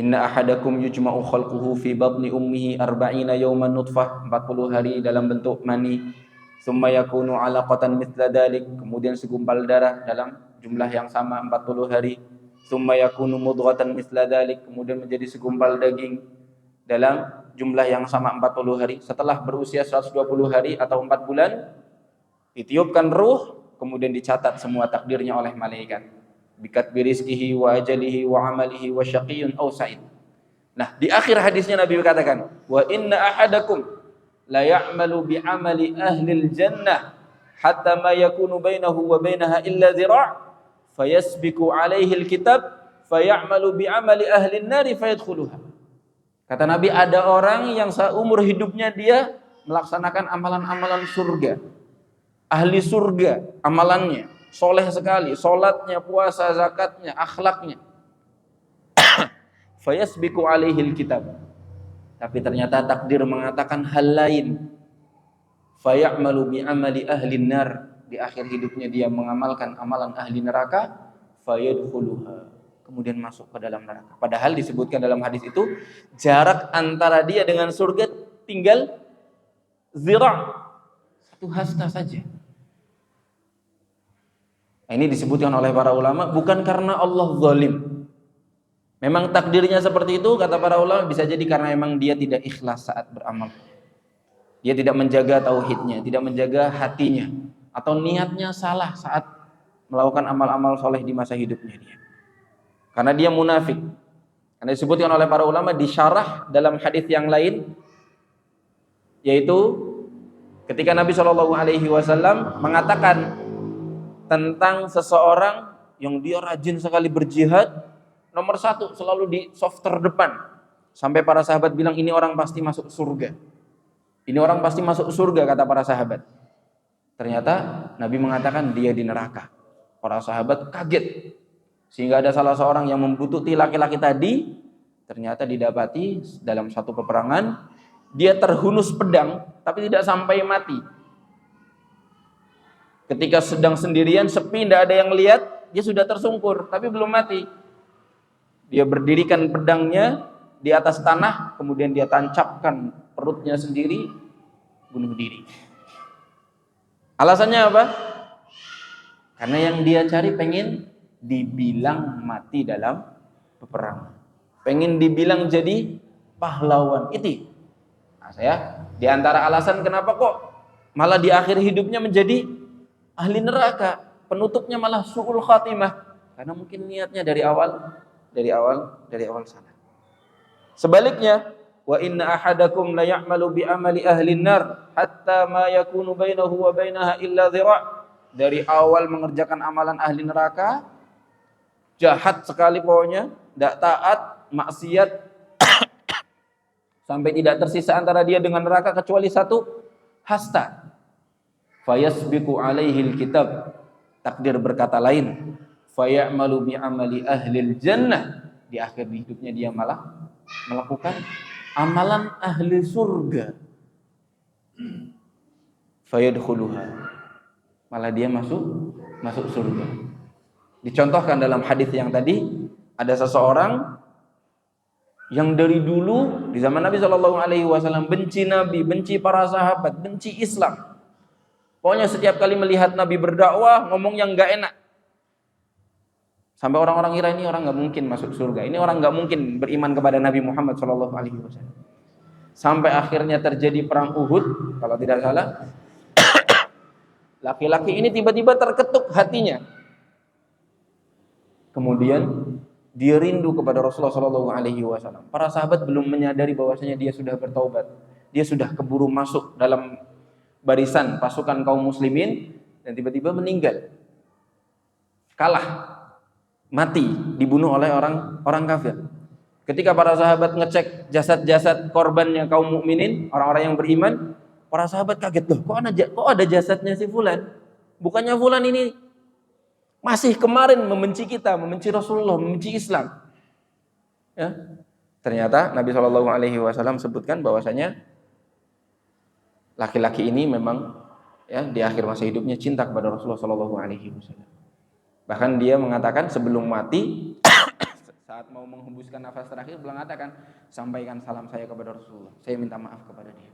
Inna ahadakum yujma'u khalquhu fi batni ummihi arba'ina yawman nutfah, 40 hari dalam bentuk mani, summa yakunu 'alaqatan mithla dzalik, kemudian segumpal darah dalam jumlah yang sama 40 hari, summa yakunu mudghatan mithla dzalik, kemudian menjadi segumpal daging dalam jumlah yang sama 40 hari. Setelah berusia 120 hari atau 4 bulan, ditiupkan ruh, kemudian dicatat semua takdirnya oleh malaikat. Bikat birizkihi wa ajalihi wa amalihi wa syaqiyyun aw sa'id. Nah, di akhir hadisnya Nabi berkatakan, wa inna ahadakum la ya'malu bi amali ahli al-jannah hatta ma yakunu bainahu wa bainaha illa dhira' fayasbiqu alaihi al-kitab fayamalu bi amali ahli an-nar fayadkhuluha. Kata Nabi, ada orang yang seumur hidupnya dia melaksanakan amalan-amalan surga, ahli surga amalannya, soleh sekali, solatnya, puasa, zakatnya, akhlaknya. Fayasbiqu alaihil kitab. Tapi ternyata takdir mengatakan hal lain. Fayamalu bi amali ahli nar. Di akhir hidupnya dia mengamalkan amalan ahli neraka. Fayadkhuluha. Kemudian masuk ke dalam neraka. Padahal disebutkan dalam hadis itu, jarak antara dia dengan surga tinggal zira', satu hasta saja. Ini disebutkan oleh para ulama bukan karena Allah zalim. Memang takdirnya seperti itu, kata para ulama, bisa jadi karena memang dia tidak ikhlas saat beramal. Dia tidak menjaga tauhidnya, tidak menjaga hatinya, atau niatnya salah saat melakukan amal-amal soleh di masa hidupnya dia. Karena dia munafik. Karena disebutkan oleh para ulama di syarah dalam hadis yang lain, yaitu ketika Nabi SAW mengatakan tentang seseorang yang dia rajin sekali berjihad, nomor satu selalu di soft terdepan, sampai para sahabat bilang ini orang pasti masuk surga. Ini orang pasti masuk surga, kata para sahabat. Ternyata Nabi mengatakan dia di neraka. Para sahabat kaget. Sehingga ada salah seorang yang membuntuti laki-laki tadi, ternyata didapati dalam satu peperangan dia terhunus pedang tapi tidak sampai mati. Ketika sedang sendirian, sepi, tidak ada yang lihat, dia sudah tersungkur tapi belum mati. Dia berdirikan pedangnya di atas tanah, kemudian dia tancapkan perutnya sendiri, bunuh diri. Alasannya apa? Karena yang dia cari pengen dibilang mati dalam peperangan, pengen dibilang jadi pahlawan. Itu di antara alasan kenapa kok malah di akhir hidupnya menjadi ahli neraka, penutupnya malah su'ul khatimah, karena mungkin niatnya dari awal salah. Sebaliknya, wa inna ahadakum la ya'malu bi amali ahli nar hatta ma yakunu bainahu wa bainaha illa dhira'. Dari awal mengerjakan amalan ahli neraka, jahat sekali pokoknya, tidak taat, maksiat, sampai tidak tersisa antara dia dengan neraka kecuali satu hasta. Fayasbiqu alaihil kitab, takdir berkata lain, fayamalu bi amali ahlil jannah. Di akhir hidupnya dia malah melakukan amalan ahli surga. Fayadkhuluha, malah dia masuk surga. Dicontohkan dalam hadis yang tadi, ada seseorang yang dari dulu di zaman Nabi Shallallahu Alaihi Wasallam benci Nabi, benci para sahabat, benci Islam. Pokoknya setiap kali melihat Nabi berdakwah ngomong yang nggak enak, sampai orang-orang kira ini orang nggak mungkin masuk surga, ini orang nggak mungkin beriman kepada Nabi Muhammad Shallallahu Alaihi Wasallam. Sampai akhirnya terjadi perang Uhud, kalau tidak salah. Laki-laki ini tiba-tiba terketuk hatinya. Kemudian dia rindu kepada Rasulullah SAW. Para sahabat belum menyadari bahwasanya dia sudah bertaubat. Dia sudah keburu masuk dalam barisan pasukan kaum muslimin dan tiba-tiba meninggal. Kalah, mati, dibunuh oleh orang kafir. Ketika para sahabat ngecek jasad-jasad korbannya kaum mukminin, orang-orang yang beriman, para sahabat kaget, loh kok ada jasadnya si fulan? Bukannya fulan ini masih kemarin membenci kita, membenci Rasulullah, membenci Islam. Ya. Ternyata Nabi Shallallahu Alaihi Wasallam sebutkan bahwasanya laki-laki ini memang di akhir masa hidupnya cinta kepada Rasulullah Shallallahu Alaihi Wasallam. Bahkan dia mengatakan sebelum mati, saat mau menghembuskan nafas terakhir, beliau mengatakan, sampaikan salam saya kepada Rasulullah, saya minta maaf kepada dia.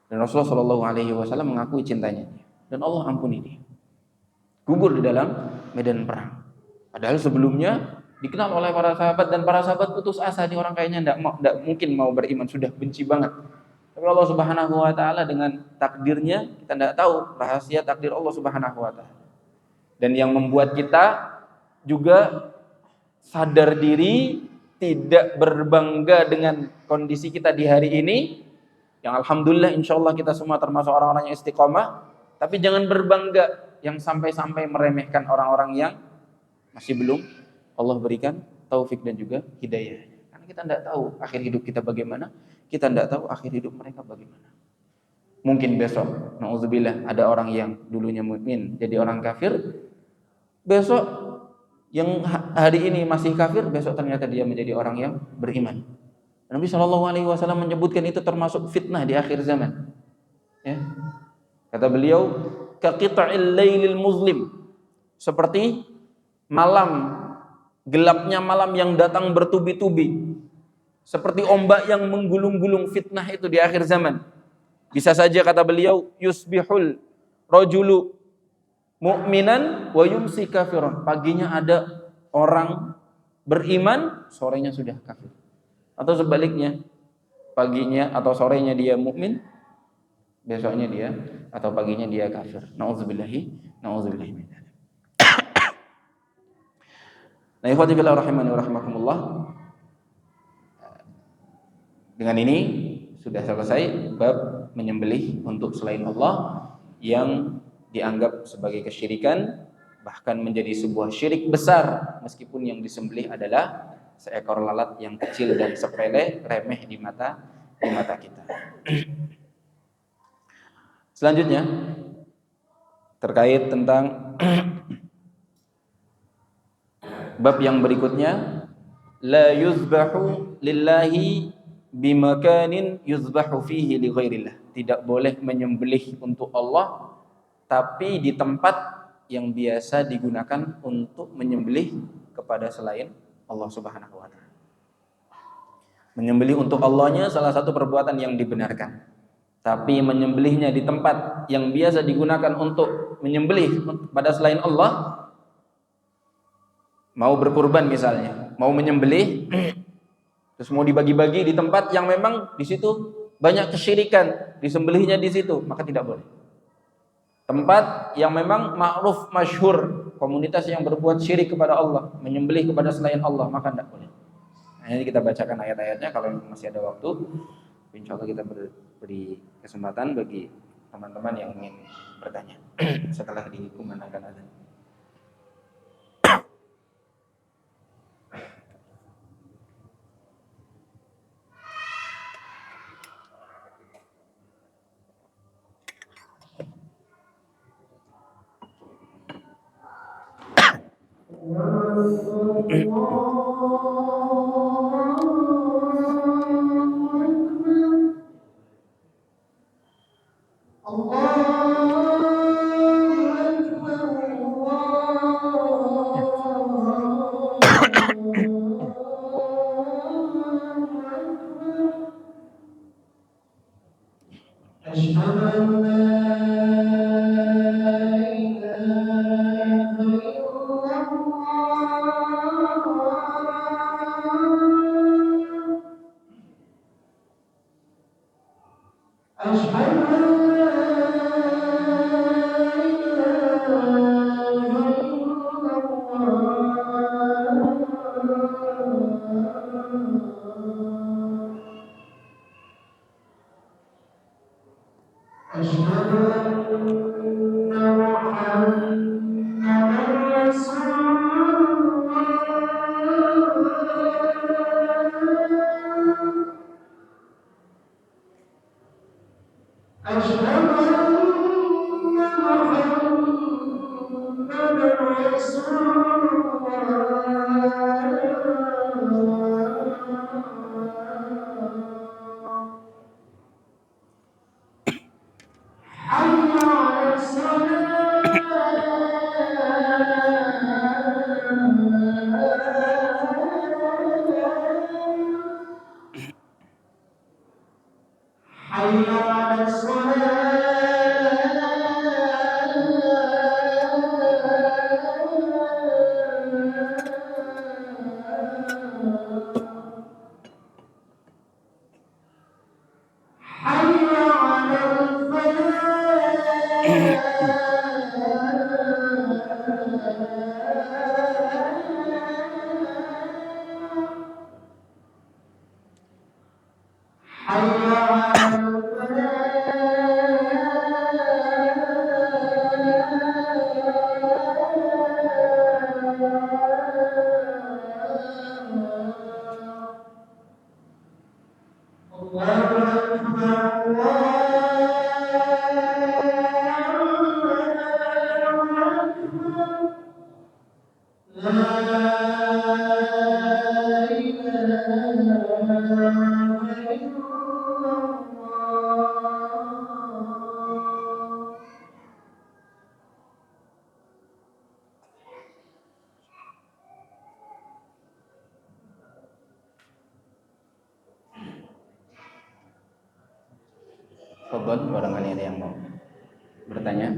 Dan Rasulullah Shallallahu Alaihi Wasallam mengakui cintanya dan Allah ampuni dia. Gugur di dalam medan perang. Padahal sebelumnya dikenal oleh para sahabat dan para sahabat putus asa, di orang kayaknya tidak mungkin mau beriman, sudah benci banget. Tapi Allah Subhanahu Wa Taala dengan takdirnya, kita tidak tahu rahasia takdir Allah Subhanahu Wa Taala. Dan yang membuat kita juga sadar diri, tidak berbangga dengan kondisi kita di hari ini. Yang alhamdulillah insyaallah kita semua termasuk orang-orang yang istiqomah, tapi jangan berbangga yang sampai-sampai meremehkan orang-orang yang masih belum Allah berikan taufik dan juga hidayah. Karena kita tidak tahu akhir hidup kita bagaimana, kita tidak tahu akhir hidup mereka bagaimana. Mungkin besok, na'udzubillah, ada orang yang dulunya mukmin jadi orang kafir, besok yang hari ini masih kafir, besok ternyata dia menjadi orang yang beriman. Nabi Shallallahu Alaihi Wasallam menyebutkan itu termasuk fitnah di akhir zaman. Ya. Kata beliau, kaqita'il lailil muzlim, seperti malam, gelapnya malam yang datang bertubi-tubi, seperti ombak yang menggulung-gulung. Fitnah itu di akhir zaman. Bisa saja kata beliau, yusbihul rajulu mu'minan wa yumsi kafiran. Paginya ada orang beriman, sorenya sudah kafir. Atau sebaliknya, paginya atau sorenya dia mukmin, besoknya dia atau paginya dia kafir. Nauzubillahi min dzalik. Nah, ikhwati fillah rahimani wa rahimakumullah. Dengan ini sudah selesai bab menyembelih untuk selain Allah yang dianggap sebagai kesyirikan, bahkan menjadi sebuah syirik besar meskipun yang disembelih adalah seekor lalat yang kecil dan sepele, remeh di mata kita. Selanjutnya terkait tentang Bab yang berikutnya, la yuzbahu lillahi bimakanin yuzbahu fihi li ghairillah. Tidak boleh menyembelih untuk Allah tapi di tempat yang biasa digunakan untuk menyembelih kepada selain Allah Subhanahu wa taala. Menyembelih untuk Allahnya salah satu perbuatan yang dibenarkan. Tapi menyembelihnya di tempat yang biasa digunakan untuk menyembelih pada selain Allah, mau berkurban misalnya, mau menyembelih terus mau dibagi-bagi di tempat yang memang di situ banyak kesyirikan, disembelihnya di situ, maka tidak boleh. Tempat yang memang ma'ruf masyhur, komunitas yang berbuat syirik kepada Allah, menyembelih kepada selain Allah, maka tidak boleh. Nah, ini kita bacakan ayat-ayatnya kalau masih ada waktu. Insya Allah kita beri kesempatan bagi teman-teman yang ingin bertanya setelah dikumandangkan azan. Fadhol, barangkali ada yang mau bertanya.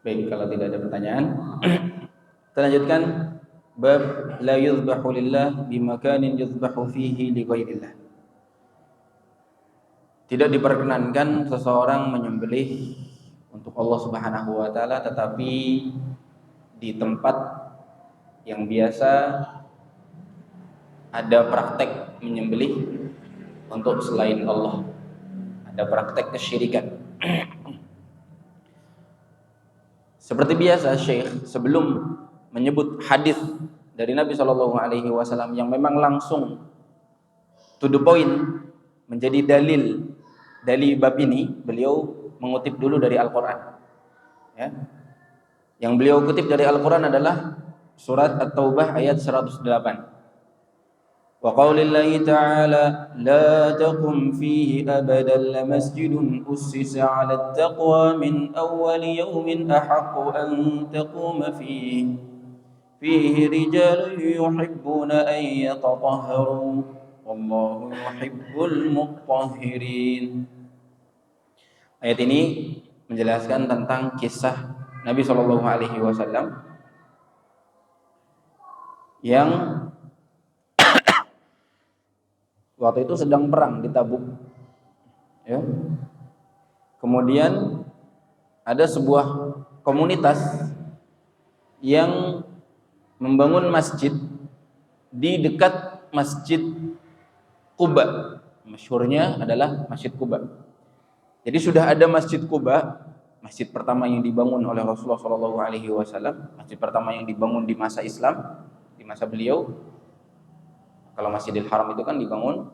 Baik, kalau tidak ada pertanyaan, kita lanjutkan bab la yuzbahu lillah bimakanin yuzbahu fihi li ghairillah. Tidak diperkenankan seseorang menyembelih untuk Allah Subhanahu wa taala tetapi di tempat yang biasa ada praktek menyembelih untuk selain Allah. Ada praktek kesyirikan. Seperti biasa Syekh sebelum menyebut hadis dari Nabi Shallallahu Alaihi Wasallam yang memang langsung to the point menjadi dalil dari bab ini, beliau mengutip dulu dari Al-Quran. Ya. Yang beliau kutip dari Al-Quran adalah surat At-Taubah ayat 108. Wa qaulillahi ta'ala la taqum fihi abadan lamasjidun ussisa 'ala at-taqwa min awwal yawmin ahaqqu an taquma fihi rijalun yuhibbuna an yatatahharu wallahu yuhibbul mutahhirin. Ayat ini menjelaskan tentang kisah Nabi Shallallahu Alaihi Wasallam yang waktu itu sedang perang di Tabuk. Ya. Kemudian ada sebuah komunitas yang membangun masjid di dekat Masjid Quba. Masyhurnya adalah Masjid Quba. Jadi sudah ada Masjid Quba, masjid pertama yang dibangun oleh Rasulullah Shallallahu Alaihi Wasallam, masjid pertama yang dibangun di masa Islam, di masa beliau. Kalau Masjidil Haram itu kan dibangun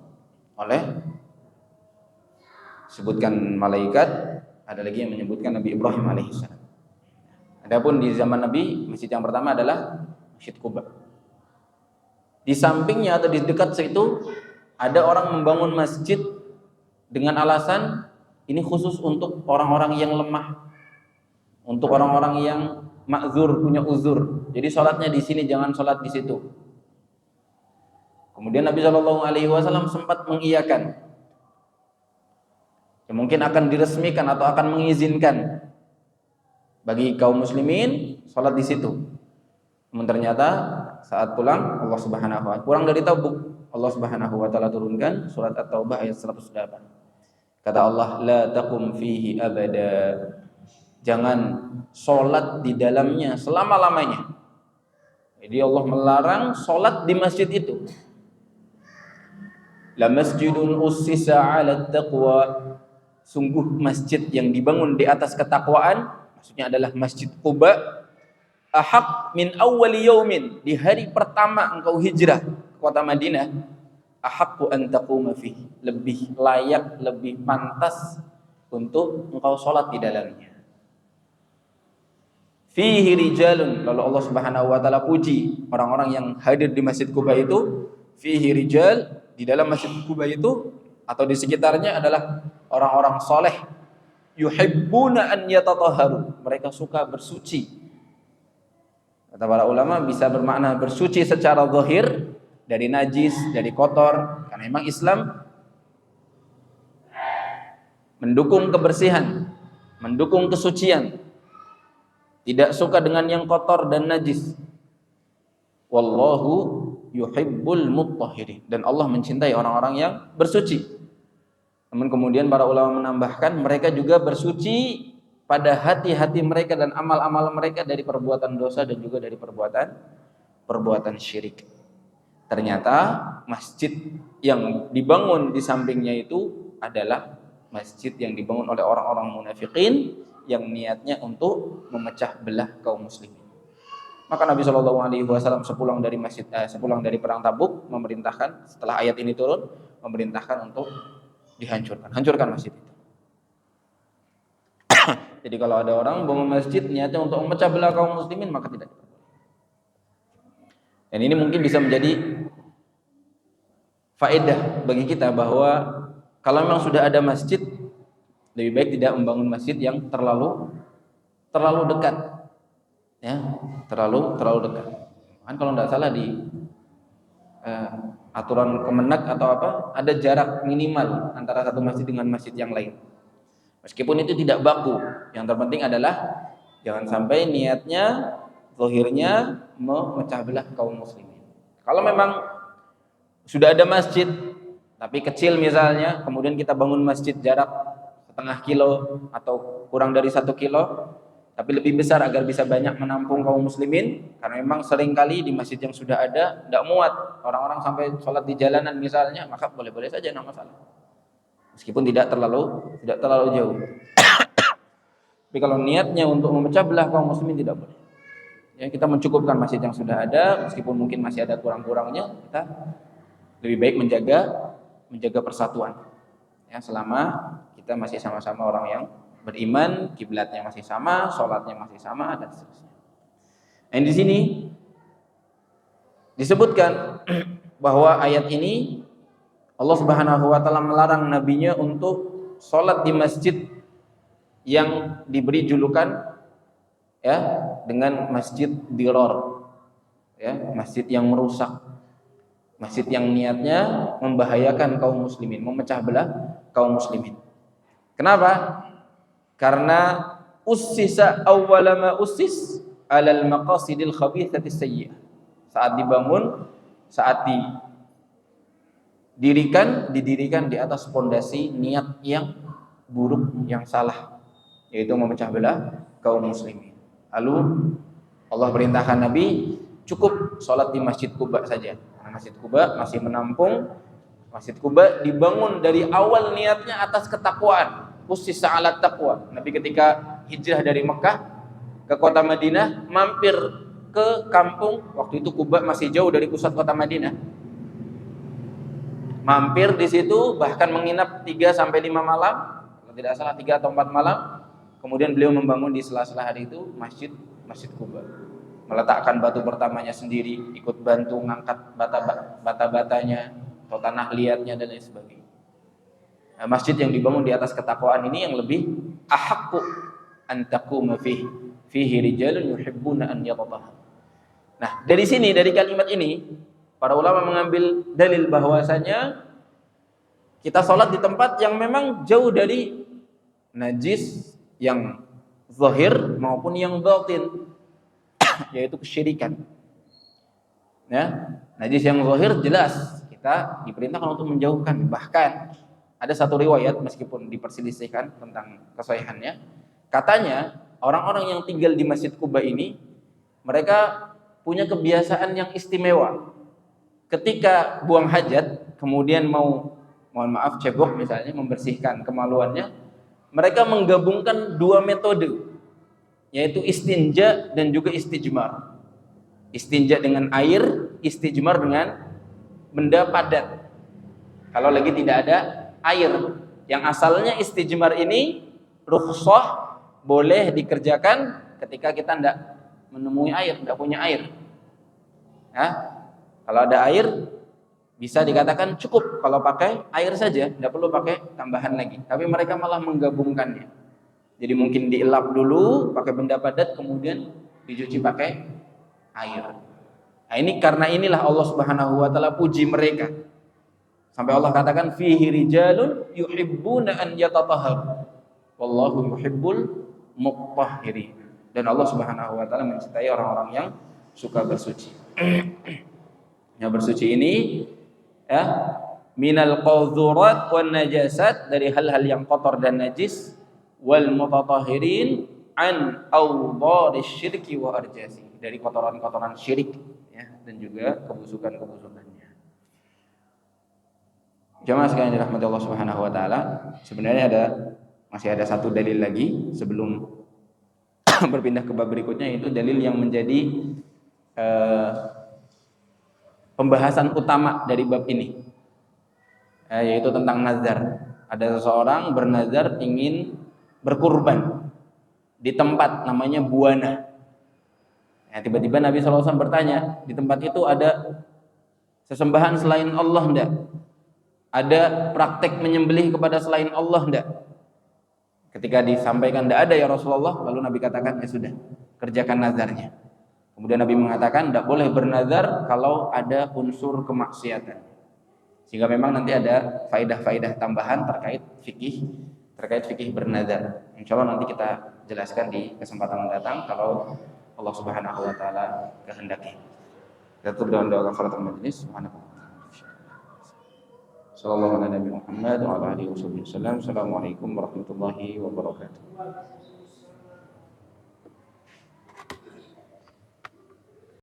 oleh sebutkan malaikat, ada lagi yang menyebutkan Nabi Ibrahim alaihissalam. Adapun di zaman Nabi, masjid yang pertama adalah Masjid Quba. Di sampingnya atau di dekat situ ada orang membangun masjid dengan alasan ini khusus untuk orang-orang yang lemah, untuk orang-orang yang ma'zur, punya uzur. Jadi sholatnya di sini, jangan sholat di situ. Kemudian Nabi Shallallahu Alaihi Wasallam sempat mengiyakan, ya, mungkin akan diresmikan atau akan mengizinkan bagi kaum muslimin sholat di situ. Namun ternyata saat pulang Allah Subhanahu wa taala, pulang dari Tabuk, Allah Subhanahu wa taala turunkan surat At-Taubah ayat 108. Kata Allah, la taqum fihi abada. Jangan sholat di dalamnya selama-lamanya. Jadi Allah melarang sholat di masjid itu. La masjidun ussisa 'ala taqwa. Sungguh masjid yang dibangun di atas ketakwaan, maksudnya adalah Masjid Quba. Ahaq min awwali yaumin, di hari pertama engkau hijrah ke kota Madinah, ahaqqu an taquma fihi, lebih layak, lebih pantas untuk engkau sholat di dalamnya. Fihi rijalun, lalu Allah Subhanahu wa taala puji orang-orang yang hadir di Masjid Quba itu. Fihi rijal, di dalam Masjid Quba itu atau di sekitarnya adalah orang-orang soleh. Yuhibbuna an yatatahharu, mereka suka bersuci. Kata para ulama bisa bermakna bersuci secara zahir dari najis, dari kotor, karena memang Islam mendukung kebersihan, mendukung kesucian, tidak suka dengan yang kotor dan najis. Wallahu yuhibbul mutahhirin, dan Allah mencintai orang-orang yang bersuci. Namun kemudian para ulama menambahkan mereka juga bersuci pada hati-hati mereka dan amal-amal mereka dari perbuatan dosa dan juga dari perbuatan syirik. Ternyata masjid yang dibangun di sampingnya itu adalah masjid yang dibangun oleh orang-orang munafikin yang niatnya untuk memecah belah kaum muslimin. Maka Nabi Shallallahu Alaihi Wasallam sepulang dari perang Tabuk memerintahkan, setelah ayat ini turun, memerintahkan untuk hancurkan masjid itu. Jadi kalau ada orang bangun masjid niatnya untuk memecah belah kaum muslimin, maka tidak. Dan ini mungkin bisa menjadi faedah bagi kita bahwa kalau memang sudah ada masjid, lebih baik tidak membangun masjid yang terlalu dekat, ya, terlalu dekat. Kan kalau tidak salah di aturan Kemenak atau apa, ada jarak minimal antara satu masjid dengan masjid yang lain. Meskipun itu tidak baku, yang terpenting adalah jangan sampai niatnya, zahirnya memecah belah kaum muslimin. Kalau memang sudah ada masjid, tapi kecil misalnya, kemudian kita bangun masjid jarak setengah kilo atau kurang dari 1 kilo, tapi lebih besar agar bisa banyak menampung kaum muslimin, karena memang seringkali di masjid yang sudah ada tidak muat, orang-orang sampai sholat di jalanan misalnya, maka boleh-boleh saja, tidak masalah. Meskipun tidak terlalu jauh. Tapi kalau niatnya untuk memecah belah kaum muslimin tidak boleh. Ya, kita mencukupkan masjid yang sudah ada, meskipun mungkin masih ada kurang-kurangnya, kita lebih baik menjaga persatuan. Ya, selama kita masih sama-sama orang yang beriman, kiblatnya masih sama, sholatnya masih sama, dan seterusnya. Nah, di sini disebutkan bahwa ayat ini Allah Subhanahu wa taala melarang nabinya untuk sholat di masjid yang diberi julukan ya dengan masjid diror, ya, masjid yang merusak, masjid yang niatnya membahayakan kaum muslimin, memecah belah kaum muslimin. Kenapa? Karena ussisa awwala ma ussis alal maqasidil khabithati sayyi'ah. Saat dibangun, saat didirikan di atas fondasi niat yang buruk, yang salah, yaitu memecah belah kaum muslimin. Lalu Allah perintahkan Nabi cukup sholat di Masjid Quba saja. Karena Masjid Quba masih menampung. Masjid Quba dibangun dari awal niatnya atas ketakwaan, ussisa 'alat taqwa. Nabi ketika hijrah dari Mekah ke kota Madinah mampir ke kampung, waktu itu Quba masih jauh dari pusat kota Madinah. Mampir di situ, bahkan menginap 3 sampai 5 malam, kalau tidak salah 3 atau 4 malam. Kemudian beliau membangun di sela-sela hari itu Masjid Quba. Meletakkan batu pertamanya sendiri, ikut bantu ngangkat bata-batanya atau tanah liatnya dan lain sebagainya. Nah, masjid yang dibangun di atas ketakwaan ini yang lebih ahaqqu an taquma fihi rijalun yuhibbuna an yatatahharu. Nah, dari sini, dari kalimat ini, para ulama mengambil dalil bahwasanya kita sholat di tempat yang memang jauh dari najis yang zahir maupun yang batin, yaitu kesyirikan. Ya, najis yang zahir jelas kita diperintahkan untuk menjauhkan. Bahkan ada satu riwayat, meskipun diperselisihkan tentang kesahihannya, katanya orang-orang yang tinggal di Masjid Quba ini mereka punya kebiasaan yang istimewa. Ketika buang hajat, kemudian mohon maaf cebok misalnya, membersihkan kemaluannya, mereka menggabungkan 2 metode, yaitu istinja dan juga istijmar. Istinja dengan air, istijmar dengan benda padat. Kalau lagi tidak ada air, yang asalnya istijmar ini rukhsah, boleh dikerjakan ketika kita tidak menemui air, tidak punya air. Ya, kalau ada air bisa dikatakan cukup kalau pakai air saja, tidak perlu pakai tambahan lagi. Tapi mereka malah menggabungkannya. Jadi mungkin dielap dulu pakai benda padat, kemudian dicuci pakai air. Nah, ini karena inilah Allah Subhanahu wa taala puji mereka. Sampai Allah katakan fihi rijalun yuhibbuna an yatatahharu. Wallahu yuhibbul mutahhirin. Dan Allah Subhanahu wa taala mencintai orang-orang yang suka bersuci. Yang bersuci ini ya, minal qadzurat wan najasat, dari hal-hal yang kotor dan najis, wal mutatahhirin an awdharish syirki wa arjasi, dari kotoran-kotoran syirik ya, dan juga kebusukan-kebusukannya. Jamaah sekalian dirahmati Allah Subhanahu wa taala, sebenarnya masih ada satu dalil lagi sebelum berpindah ke bab berikutnya, yaitu dalil yang menjadi pembahasan utama dari bab ini, yaitu tentang nazar. Ada seseorang bernazar ingin berkurban di tempat namanya Buana. Ya, tiba-tiba Nabi SAW bertanya, di tempat itu ada sesembahan selain Allah enggak? Ada praktek menyembelih kepada selain Allah enggak? Ketika disampaikan enggak ada ya Rasulullah, lalu Nabi katakan ya sudah, kerjakan nazarnya. Kemudian Nabi mengatakan tidak boleh bernazar kalau ada unsur kemaksiatan. Sehingga memang nanti ada faidah-faidah tambahan terkait fikih bernazar. Insyaallah nanti kita jelaskan di kesempatan mendatang kalau Allah Subhanahu wa taala kehendaki. Kita tutup dengan doa kafaratul majlis. Sallallahu alaihi Muhammad wa ala alihi wasallam. Assalamualaikum warahmatullahi wabarakatuh.